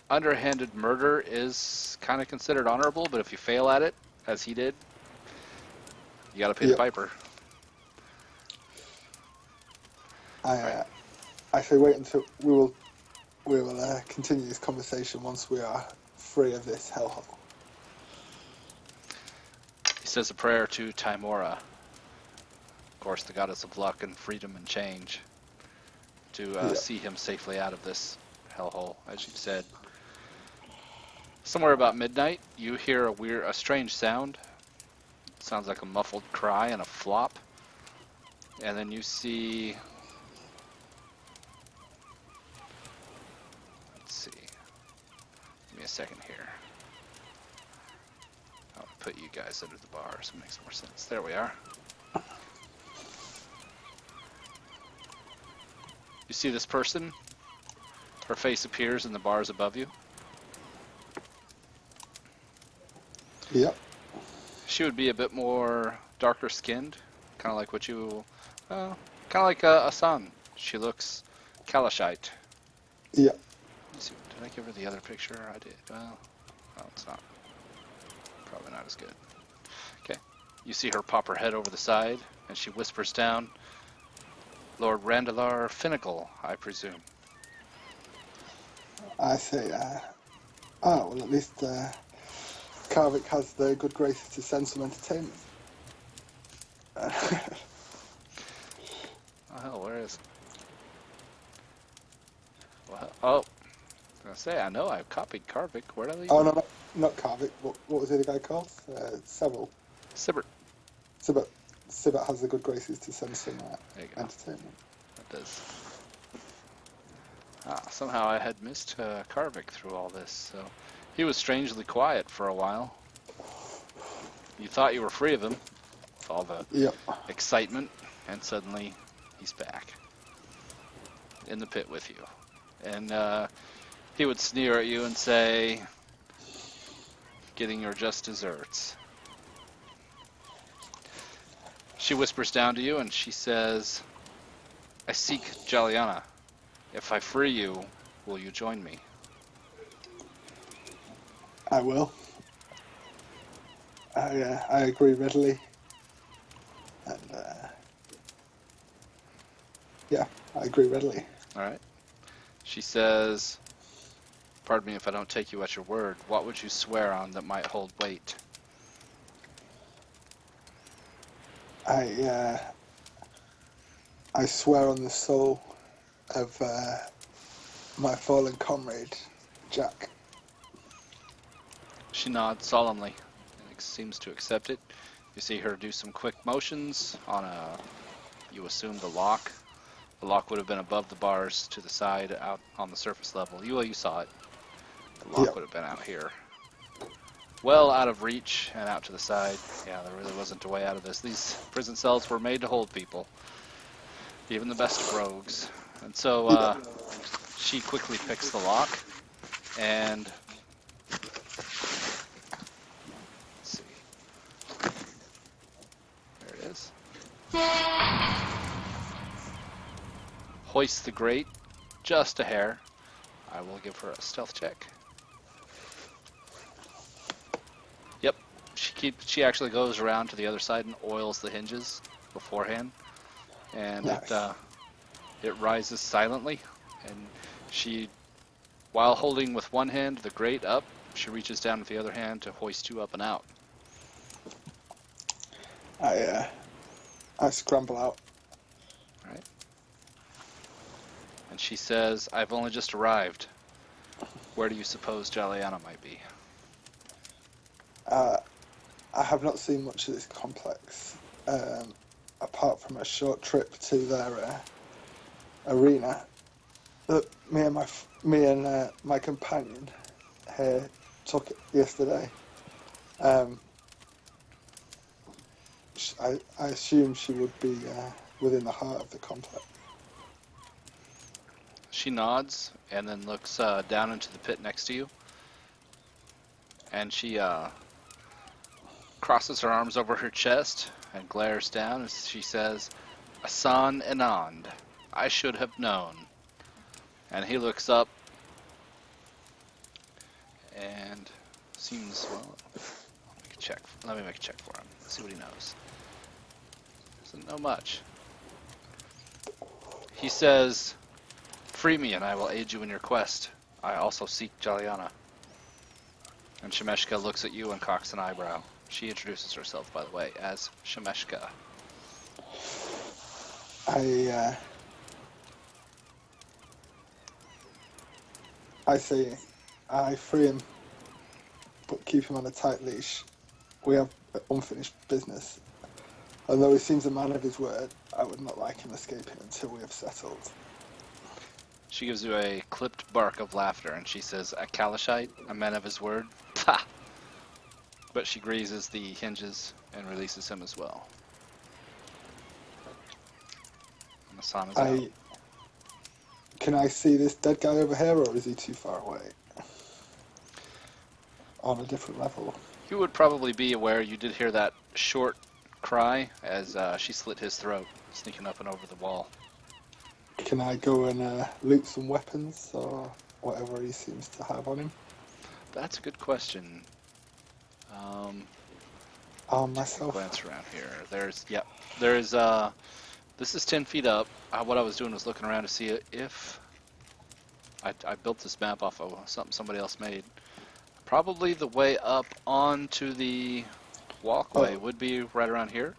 underhanded murder is kind of considered honorable, but if you fail at it, as he did, you got to pay the piper. I say wait until we will continue this conversation once we are free of this hellhole. He says a prayer to Timora, of course the goddess of luck and freedom and change, to see him safely out of this hellhole, as you said. Somewhere about midnight, you hear a strange sound. It sounds like a muffled cry and a flop. And then you see... Let's see. Give me a second here. I'll put you guys under the bar so it makes more sense. There we are. You see this person? Her face appears in the bars above you. Yep. She would be a bit more darker skinned, kind of like what you, kind of like Asan. She looks Kalashite. Yep. Let's see, did I give her the other picture? I did. Well, Well, it's not. Probably not as good. Okay. You see her pop her head over the side, and she whispers down, Lord Randalar Finnicle, I presume. I say, well, at least Karvik has the good graces to send some entertainment. Oh, hell, where is... Well, oh, I was going to say, I know I've copied Karvik. Where did I leave Oh, him? no, not Karvik. What was the other guy called? Seville. Sibbert. Sibbert has the good graces to send some There you go. entertainment. That does. Somehow I had missed Karvik through all this, so he was strangely quiet for a while. You thought you were free of him, with all the Yep. excitement, and suddenly he's back in the pit with you. And he would sneer at you and say, getting your just desserts. She whispers down to you and she says, I seek Jaliana. If I free you, will you join me? I will. I agree readily. And yeah, I agree readily. All right. She says, pardon me if I don't take you at your word, what would you swear on that might hold weight? I swear on the soul of my fallen comrade, Jack. She nods solemnly and seems to accept it. You see her do some quick motions on you assume the lock. The lock would have been above the bars to the side out on the surface level. You saw it. The lock Yep. would have been out here. Well out of reach and out to the side. Yeah, there really wasn't a way out of this. These prison cells were made to hold people. Even the best of rogues. And so she quickly picks the lock and... Let's see. There it is. Hoists the grate just a hair. I will give her a stealth check. Yep, she actually goes around to the other side and oils the hinges beforehand, and Nice. it rises silently. And she, while holding with one hand the grate up, she reaches down with the other hand to hoist you up and out. I scramble out. Right. And she says, I've only just arrived. Where do you suppose Jaliana might be? I have not seen much of this complex, apart from a short trip to their arena that me and my companion here took yesterday. I assume she would be within the heart of the complex. She nods and then looks down into the pit next to you. And she crosses her arms over her chest and glares down as she says, Asan Anand, I should have known. And he looks up and seems, well, let me make a check for him. See what he knows. Doesn't know much. He says, free me and I will aid you in your quest. I also seek Jaliana. And Shemeshka looks at you and cocks an eyebrow. She introduces herself, by the way, as Shemeshka. I say, I free him, but keep him on a tight leash. We have unfinished business. Although he seems a man of his word, I would not like him escaping until we have settled. She gives you a clipped bark of laughter, and she says, a Kalashite, a man of his word? Pah! But she greases the hinges and releases him as well. And the sun is out. Can I see this dead guy over here, or is he too far away? On a different level. You would probably be aware, you did hear that short cry as she slit his throat, sneaking up and over the wall. Can I go and loot some weapons, or whatever he seems to have on him? That's a good question. Arm Take a myself. glance around here. There's this is 10 feet up. What I was doing was looking around to see if I built this map off of something somebody else made. Probably the way up onto the walkway Oh, would be right around here.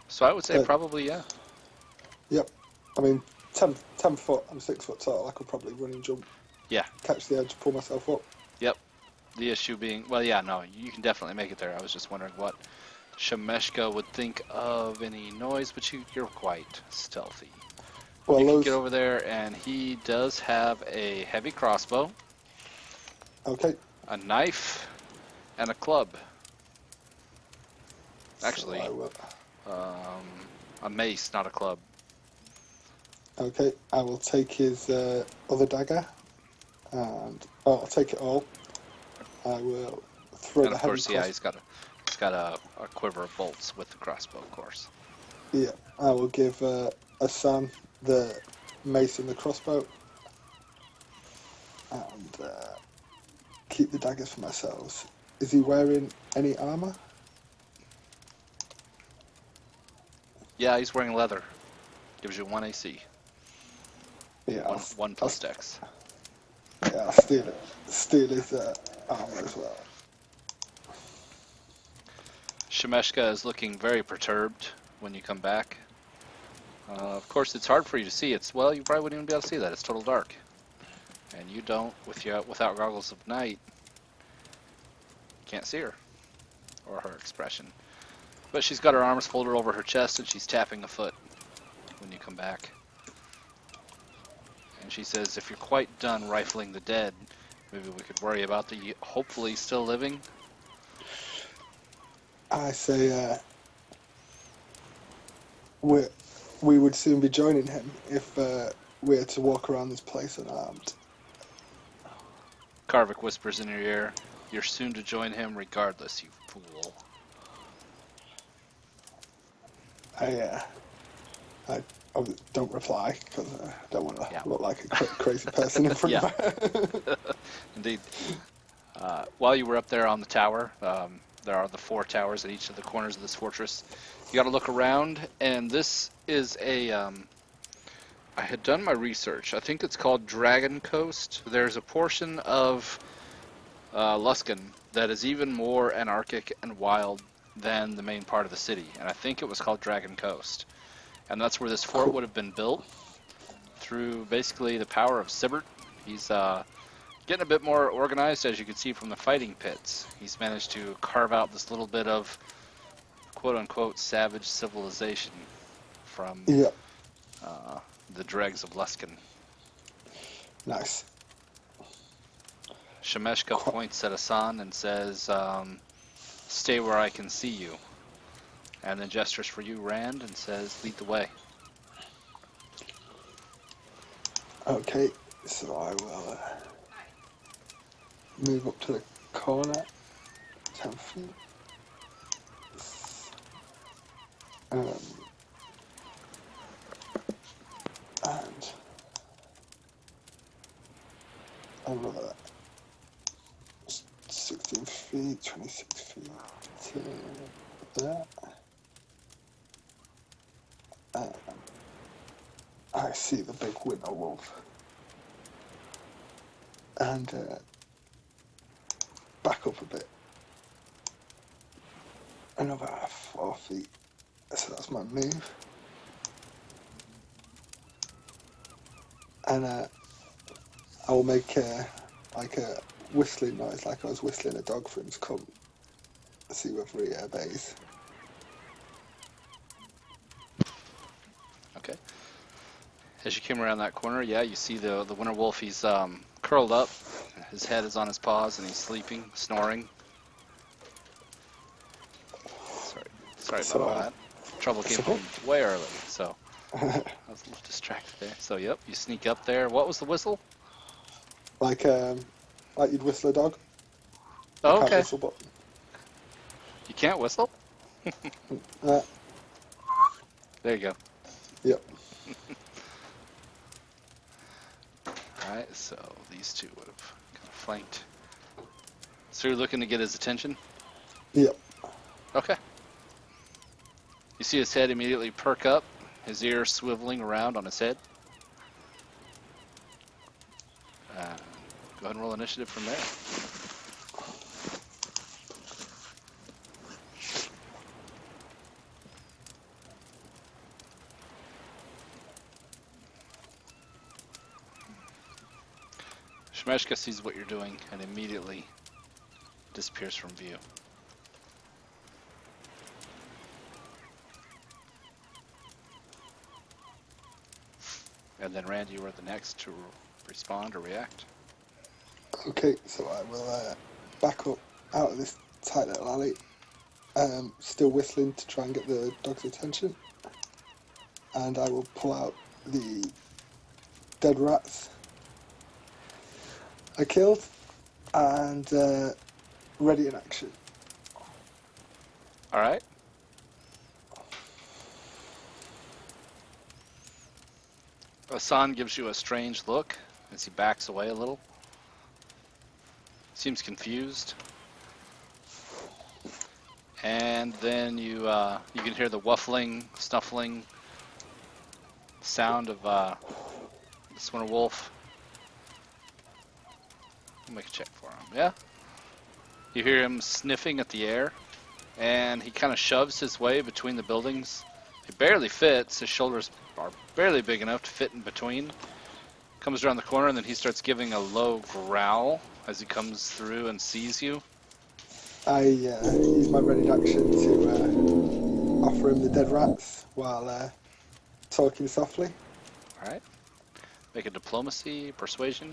So I would say uh, probably, yeah. yep. I mean, 10 foot. I'm 6 foot tall. I could probably run and jump, Yeah, catch the edge, pull myself up. yep. The issue being, well, yeah, no, you can definitely make it there. I was just wondering what Shemeshka would think of any noise, but you're quite stealthy. You Well, could get those. over there, and he does have a heavy crossbow, Okay. a knife, and a club. So I Actually, will. a mace, not a club. Okay. I will take his other dagger, and I'll take it all. I will throw And the of heavy course, yeah, cross. he's got a quiver of bolts with the crossbow, of course. Yeah. I will give Asan the mace and the crossbow, and keep the daggers for myself. Is he wearing any armor? Yeah, he's wearing leather. Gives you 1 AC. Yeah. One I'll, plus dex. yeah, I'll steal it. Steal his armor as well. Shemeshka is looking very perturbed when you come back. Of course, it's hard for you to see. Well, you probably wouldn't even be able to see that. It's total dark, and you don't without goggles of night. Can't see her or her expression. But she's got her arms folded over her chest, and she's tapping a foot when you come back. And she says, "If you're quite done rifling the dead, maybe we could worry about the hopefully still living." I say we we would soon be joining him if we're to walk around this place unarmed. Karvik whispers in your ear, "You're soon to join him regardless, you fool." I I don't reply because I don't want to Yeah. look like a crazy person in front Yeah, of her. indeed. While you were up there on the tower, there are the 4 towers at each of the corners of this fortress. You got to look around, and this is I had done my research. I think it's called Dragon Coast. There's a portion of Luskan that is even more anarchic and wild than the main part of the city, and I think it was called Dragon Coast. And that's where this fort Cool. would have been built through basically the power of Sibert. He's getting a bit more organized, as you can see from the fighting pits. He's managed to carve out this little bit of quote-unquote savage civilization from Yeah, the dregs of Luskan. nice. Shemeshka points at Asan and says, "Stay where I can see you." And then gestures for you, Rand, and says, "Lead the way." Okay, so I will move up to the corner, 10 feet. Um, and another 16 feet, 26 feet to there. And I see the big winter wolf. And back up a bit. Another 4 feet. So that's my move. And I will make like a whistling noise, like I was whistling a dog for him to come. See whether he obeys. Okay. As you came around that corner, yeah, you see the winter wolf. He's curled up. His head is on his paws, and he's sleeping, snoring. Sorry about all So that. Trouble it's came okay. home way early, so I was a little distracted there. So, yep, you sneak up there. What was the whistle? like you'd whistle a dog. I Oh, can't okay. whistle, but You can't whistle? uh, There you go. yep. Alright, so these two would have kind of flanked So you're looking to get his attention? Yep. Okay. You see his head immediately perk up, his ears swiveling around on his head. Go ahead and roll initiative from there. Shemeshka sees what you're doing and immediately disappears from view. And then Randy, you are the next to respond or react. Okay, so I will back up out of this tight little alley, still whistling to try and get the dog's attention, and I will pull out the dead rats I killed and ready in action. All right. Hassan gives you a strange look as he backs away a little. Seems confused. And then you can hear the wuffling, snuffling sound of this one, a wolf. I'll make a check for him. Yeah. You hear him sniffing at the air, and he kind of shoves his way between the buildings. It barely fits. His shoulders are barely big enough to fit in between. Comes around the corner, and then he starts giving a low growl as he comes through and sees you. I use my ready action to offer him the dead rats while talking softly. All right. Make a diplomacy, persuasion.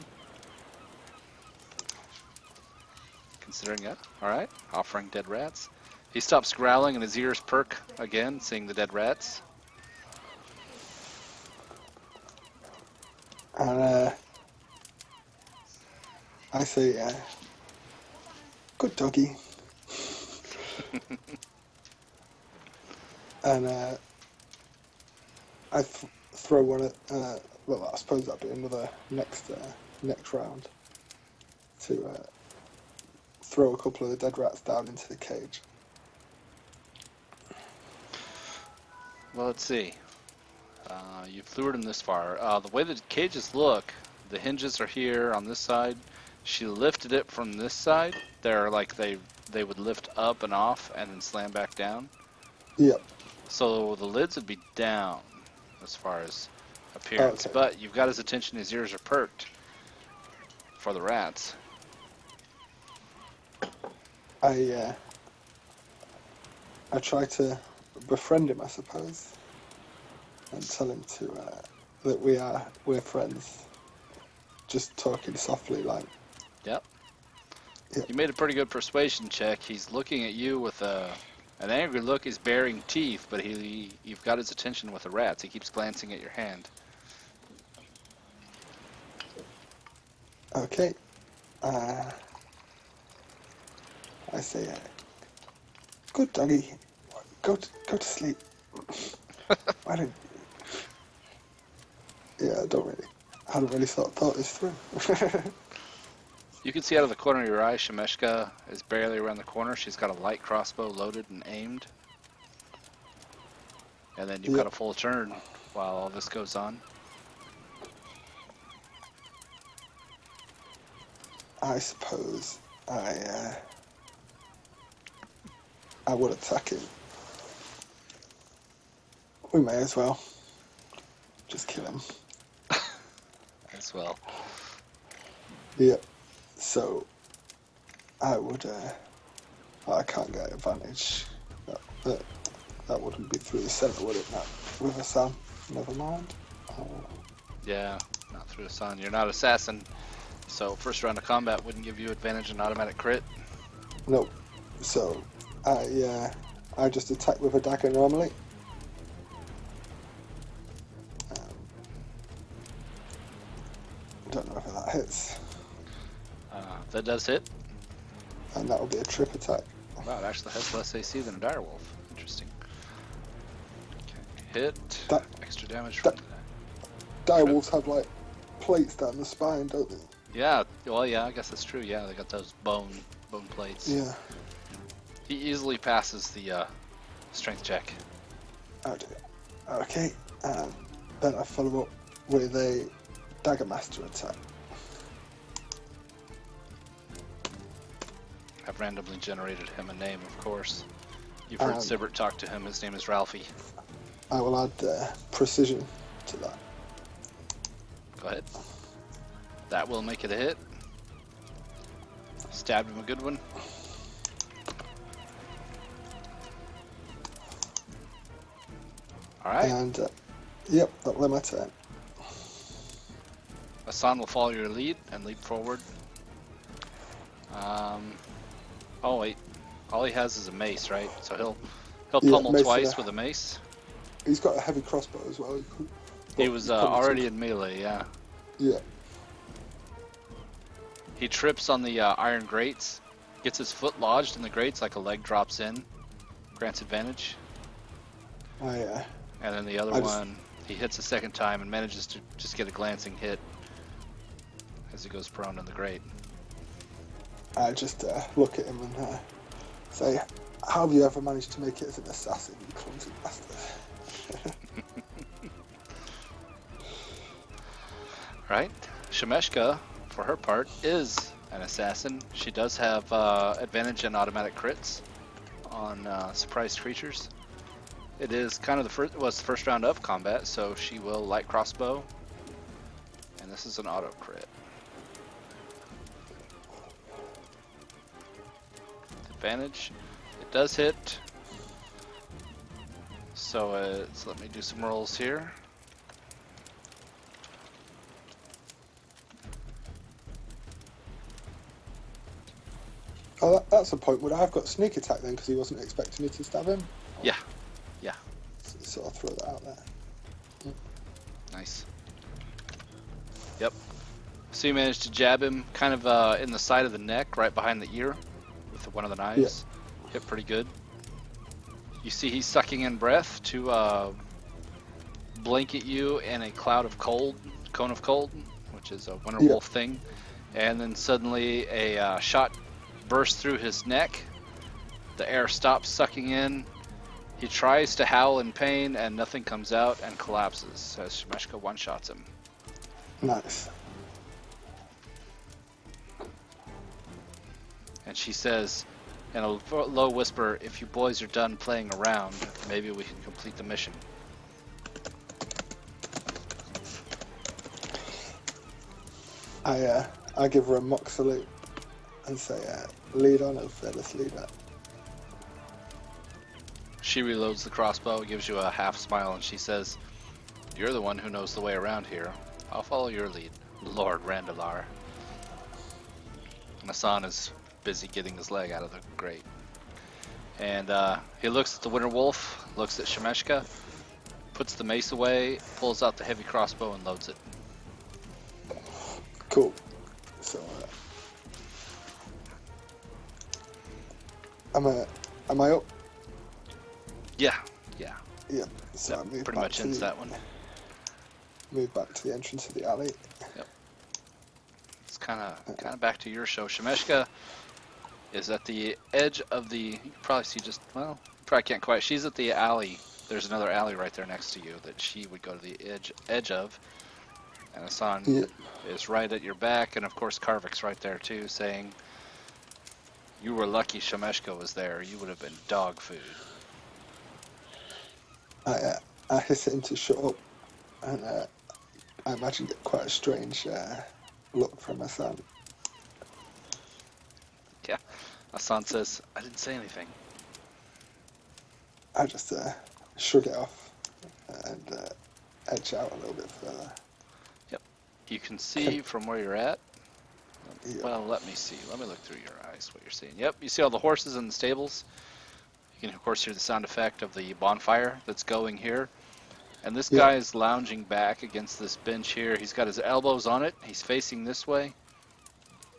Considering it. All right. Offering dead rats. He stops growling and his ears perk again, seeing the dead rats. And I say, good doggy. And I throw one at, well, I suppose that'd be another next round to throw a couple of the dead rats down into the cage. Well, let's see. You've lured him this far. The way the cages look, the hinges are here on this side. She lifted it from this side. They're like they would lift up and off and then slam back down. Yep. So the lids would be down as far as appearance. Okay. But you've got his attention. His ears are perked for the rats. I try to befriend him, I suppose, and tell him that we're friends. Just talking softly, like. Yep. Yep. You made a pretty good persuasion check. He's looking at you with an angry look. He's baring teeth, but you've got his attention with the rats. He keeps glancing at your hand. Okay. I say, good doggy, go to sleep. I don't. Yeah, I hadn't really thought this through. You can see out of the corner of your eye, Shemeshka is barely around the corner. She's got a light crossbow loaded and aimed. And then you've got a full turn while all this goes on. I suppose I would attack him. We may as well just kill him. As well. Yep. So I would. I can't get advantage. That wouldn't be through the center, would it? Not with a Sam. Never mind. Yeah, not through the sun. You're not assassin, so first round of combat wouldn't give you advantage in automatic crit. Nope. So I just attack with a dagger normally. Don't know if that hits. That does hit. And that'll be a trip attack. Wow, it actually has less AC than a direwolf. Interesting. Okay. Hit. Extra damage from the Direwolves have like plates down the spine, don't they? Yeah, well, yeah, I guess that's true. Yeah, they got those bone bone plates. Yeah. He easily passes the strength check. Oh dear. Okay. Then I follow up with a Dagger Master attack. I've randomly generated him a name, of course. You've heard Sibert talk to him. His name is Ralphie. I will add precision to that. Go ahead. That will make it a hit. Stabbed him a good one. All right. And yep, that'll be my turn. Hassan will follow your lead and leap forward. Oh wait, all he has is a mace, right? So he'll pummel twice with a mace. He's got a heavy crossbow as well. He was already in melee, yeah. Yeah. He trips on the iron grates, gets his foot lodged in the grates like a leg drops in, grants advantage. Oh yeah. And then the other one, he hits a second time and manages to just get a glancing hit as he goes prone in the grate. I just look at him and say, "How have you ever managed to make it as an assassin, you clumsy bastard?" Right. Shemeshka, for her part, is an assassin. She does have advantage and automatic crits on surprised creatures. It is kind of the first round of combat, so she will light crossbow, and this is an auto crit. Advantage. It does hit. So let me do some rolls here. Oh, that's a point. Would I have got sneak attack then, because he wasn't expecting me to stab him? Yeah. So I'll throw that out there. Nice. Yep. So you managed to jab him kind of in the side of the neck, right behind the ear, with one of the knives. Yeah. Hit pretty good. You see he's sucking in breath to blanket you in a cone of cold, which is a winter wolf thing. And then suddenly a shot bursts through his neck. The air stops sucking in. He tries to howl in pain, and nothing comes out and collapses as Shemeshka one-shots him. Nice. And she says, in a low whisper, "If you boys are done playing around, maybe we can complete the mission." I give her a mock salute and say, "Lead on, O fearless leader." She reloads the crossbow, gives you a half smile, and she says, "You're the one who knows the way around here. I'll follow your lead, Lord Randalar." Hassan is busy getting his leg out of the grate. And he looks at the Winter Wolf, looks at Shemeshka, puts the mace away, pulls out the heavy crossbow, and loads it. Cool. So, am I up? Yeah. Yeah. So Yep, I move pretty much ends that one. Move back to the entrance of the alley. Yep. It's kind of back to your show. Shemeshka is at the edge of the. You can probably see you probably can't quite. She's at the alley. There's another alley right there next to you that she would go to the edge of. And Hassan is right at your back, and of course Karvik's right there too, saying, "You were lucky Shemeshka was there. You would have been dog food." I hiss at him to shut up, and I imagine get quite a strange look from Hassan. Yeah. Hassan says, "I didn't say anything." I just shrug it off and edge out a little bit further. Yep. You can see from where you're at. Yeah. Well, let me see. Let me look through your eyes what you're seeing. Yep. You see all the horses in the stables. You can, of course, hear the sound effect of the bonfire that's going here. And this guy is lounging back against this bench here. He's got his elbows on it. He's facing this way.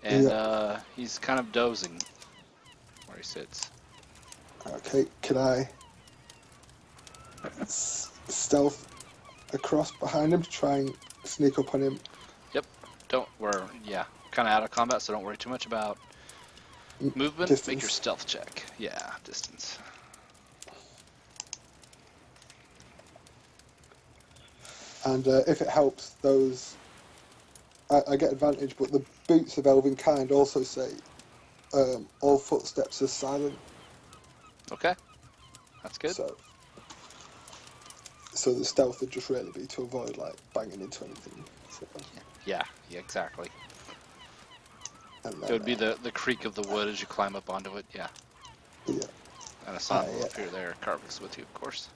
And he's kind of dozing where he sits. Okay, can I stealth across behind him to try and sneak up on him? Yep. We're kind of out of combat, so don't worry too much about Movement, make your distance. stealth check. Yeah, distance. And if it helps, those I get advantage, but the boots of Elven Kind also say all footsteps are silent. Okay, that's good. So the stealth would just really be to avoid like banging into anything. So, Yeah, exactly. and It then would be the creak of the wood as you climb up onto it, yeah. yeah, And a I sun will appear there. Carvix with you, of course.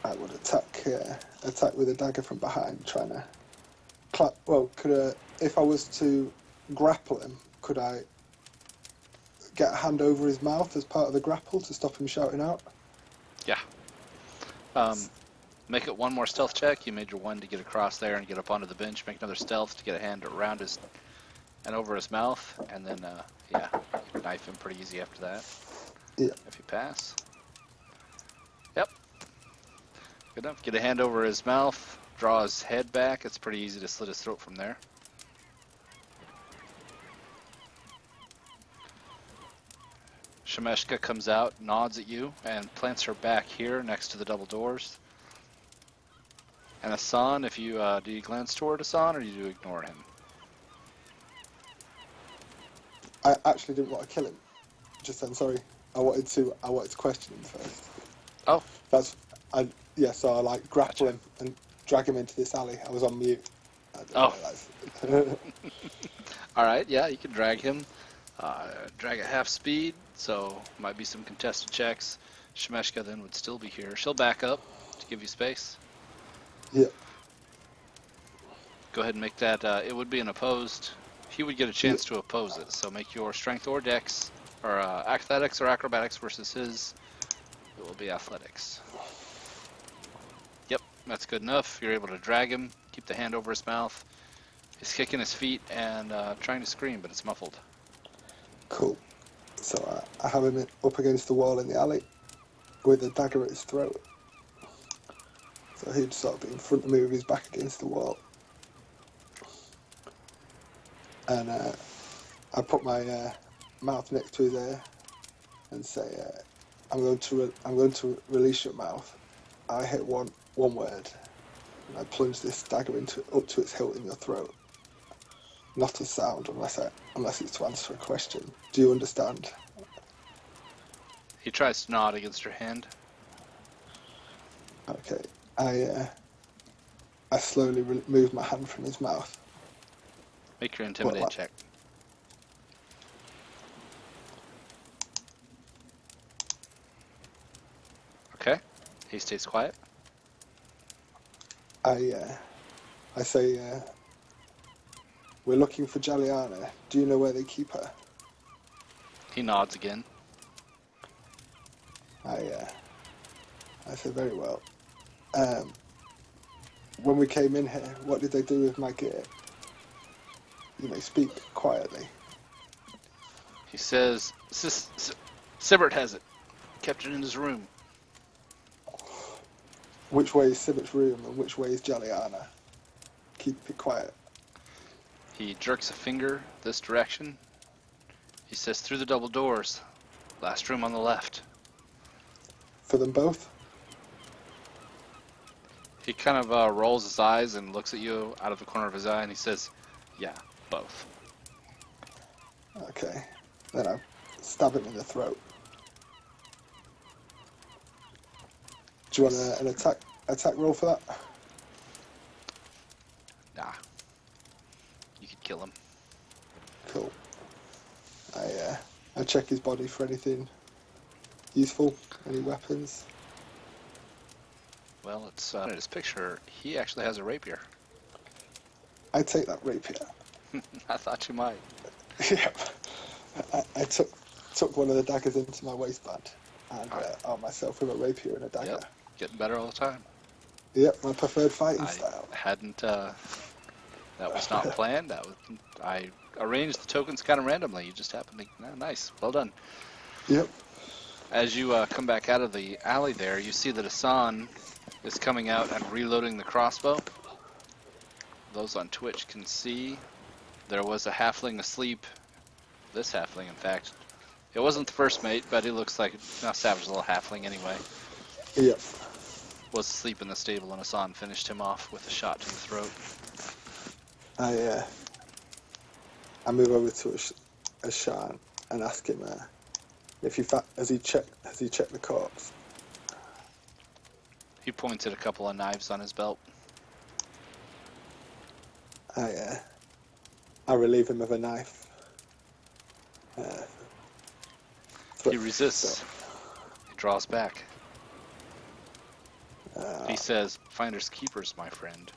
I would attack with a dagger from behind, trying to clap. Well, if I was to grapple him, could I get a hand over his mouth as part of the grapple to stop him shouting out? Yeah. Make it one more stealth check. You made your one to get across there and get up onto the bench. Make another stealth to get a hand around his and over his mouth, and then yeah, you can knife him pretty easy after that. Yeah. If you pass. Yep. Good enough. Get a hand over his mouth. Draw his head back. It's pretty easy to slit his throat from there. Shemeshka comes out, nods at you, and plants her back here next to the double doors. And Asan, if you do you glance toward Asan or do you ignore him? I actually didn't want to kill him. Just then, sorry. I wanted to question him first. Oh. So I like grapple Gotcha. him and drag him into this alley. I was on mute. Oh. All right, yeah, you can drag him. Drag at half speed, so might be some contested checks. Shemeshka then would still be here. She'll back up to give you space. Yeah. Go ahead and make that. It would be an opposed. He would get a chance to oppose it. So make your strength or dex, or athletics or acrobatics versus his. It will be athletics. Yep, that's good enough. You're able to drag him, keep the hand over his mouth. He's kicking his feet and trying to scream, but it's muffled. Cool. So I have him up against the wall in the alley with a dagger at his throat. So he'd sort of be in front of me with his back against the wall. And I put my mouth next to his ear and say, I'm going to release your mouth. I hit one word, and I plunge this dagger up to its hilt in your throat. Not a sound unless it's to answer a question. Do you understand? He tries to nod against your hand. Okay. I slowly remove my hand from his mouth. Make your intimidate check. Okay. He stays quiet. I say, we're looking for Jaliana. Do you know where they keep her? He nods again. I say, very well. When we came in here, what did they do with my gear? You may speak quietly. He says, Sibert has it. Kept it in his room. Which way is Sibert's room and which way is Jaliana? Keep it quiet. He jerks a finger this direction. He says, through the double doors. Last room on the left. For them both? He kind of rolls his eyes and looks at you out of the corner of his eye, and he says, yeah, both. Okay. Then I stab him in the throat. Do you want an attack roll for that? Nah. You could kill him. Cool. I check his body for anything useful, any weapons. Well, it's in his picture. He actually has a rapier. I take that rapier. I thought you might. Yeah. I took one of the daggers into my waistband and armed myself with a rapier and a dagger. Yep. Getting better all the time. Yep, my preferred fighting style. Hadn't. That was not planned. I arranged the tokens kind of randomly. You just happened to. Nice. Well done. Yep. As you come back out of the alley there, you see that Asan is coming out and reloading the crossbow. Those on Twitch can see there was a halfling asleep this halfling, in fact. It wasn't the first mate, but he looks like a savage little halfling anyway. Yep. Was asleep in the stable, and Hassan finished him off with a shot to the throat. I move over to Hassan and ask him if has he checked the corpse. He points at a couple of knives on his belt. I relieve him of a knife. He resists. He draws back. He says, "Finders keepers, my friend."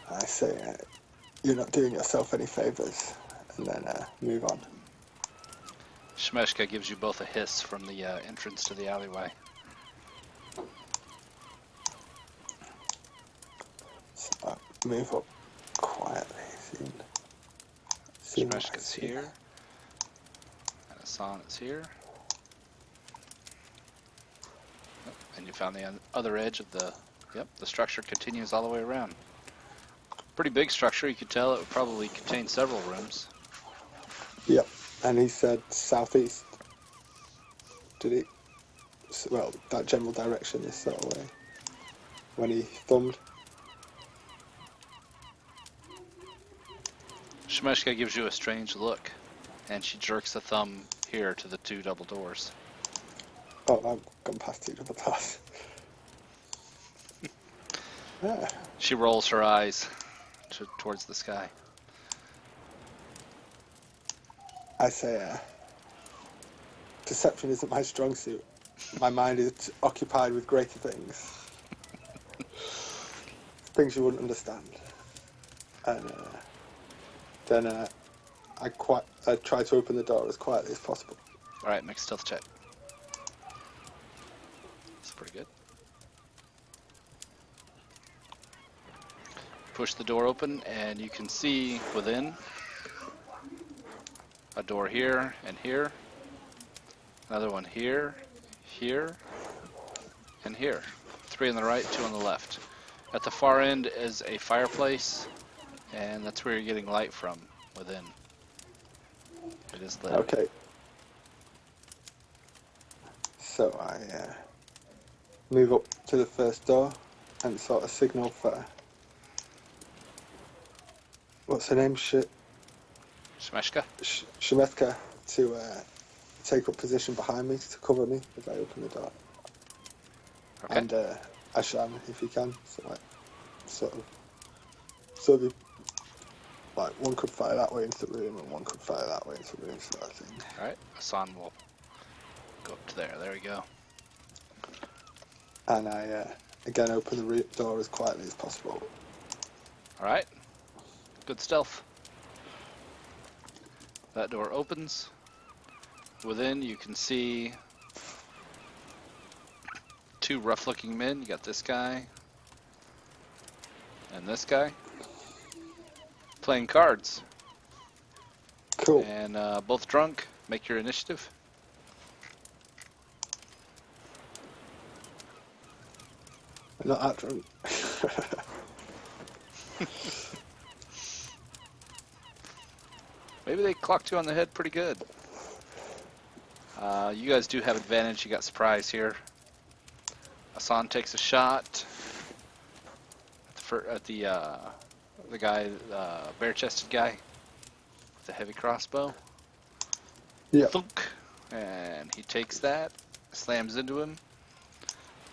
I say, you're not doing yourself any favors, and then move on. Shmeshka gives you both a hiss from the entrance to the alleyway. So I move up quietly. Shmeshka's here. And Hassan is here. And you found the other edge of the structure continues all the way around. Pretty big structure, you could tell it would probably contain several rooms. Yep, and he said southeast. Did he? Well, that general direction is sort of way. When he thumbed. Shmeshka gives you a strange look, and she jerks a thumb here to the two double doors. Oh, I've gone past two double doors. Yeah. She rolls her eyes towards the sky. I say, perception isn't my strong suit. My mind is occupied with greater things. Things you wouldn't understand. And then I try to open the door as quietly as possible. Alright, make a stealth check. That's pretty good. Push the door open, and you can see within a door here and here, another one here, here, and here. 3 on the right, 2 on the left. At the far end is a fireplace, and that's where you're getting light from within. It is lit. Okay. So I move up to the first door and sort of signal for, what's her name? Shmeshka? Shemetka to take up position behind me to cover me as I open the door. Okay. And Asham, if you can, so like one could fire that way into the room and one could fire that way into the room, sort of thing. Alright, Hassan will go up to there. There we go. And I again open the door as quietly as possible. Alright. Good stealth. That door opens. Within you can see 2 rough-looking men. You got this guy and this guy playing cards. Cool. And both drunk. Make your initiative. I'm not that drunk. Maybe they clocked you on the head pretty good. You guys do have advantage. You got surprise here. Hassan takes a shot at the guy, bare-chested guy with the heavy crossbow. Yeah. Thunk, and he takes that, slams into him.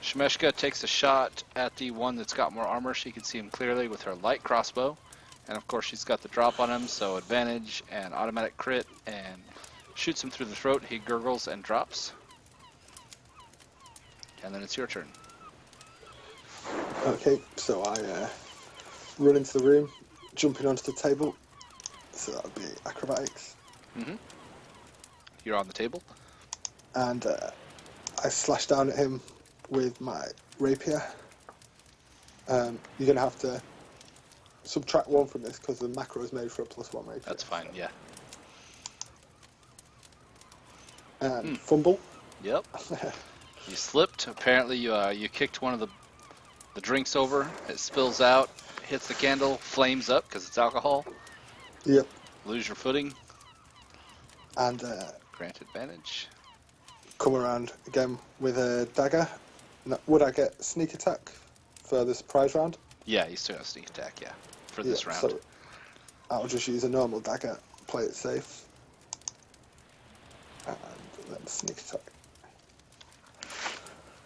Shmeshka takes a shot at the one that's got more armor. She can see him clearly with her light crossbow. And of course she's got the drop on him, so advantage and automatic crit, and shoots him through the throat. He gurgles and drops. And then it's your turn. Okay, so I run into the room, jumping onto the table. So that would be acrobatics. Mm-hmm. You're on the table. And I slash down at him with my rapier. You're going to have to subtract 1 from this because the macro is made for a +1 rapier. That's fine, yeah. And fumble. Yep. You slipped. Apparently you kicked one of the drinks over. It spills out, hits the candle, flames up because it's alcohol. Yep. Lose your footing. and Grant advantage. come around again with a dagger. Would I get sneak attack for the surprise round? Yeah, you still got sneak attack, yeah, for Yeah, this round. so I'll just use a normal dagger, play it safe, and then sneak attack.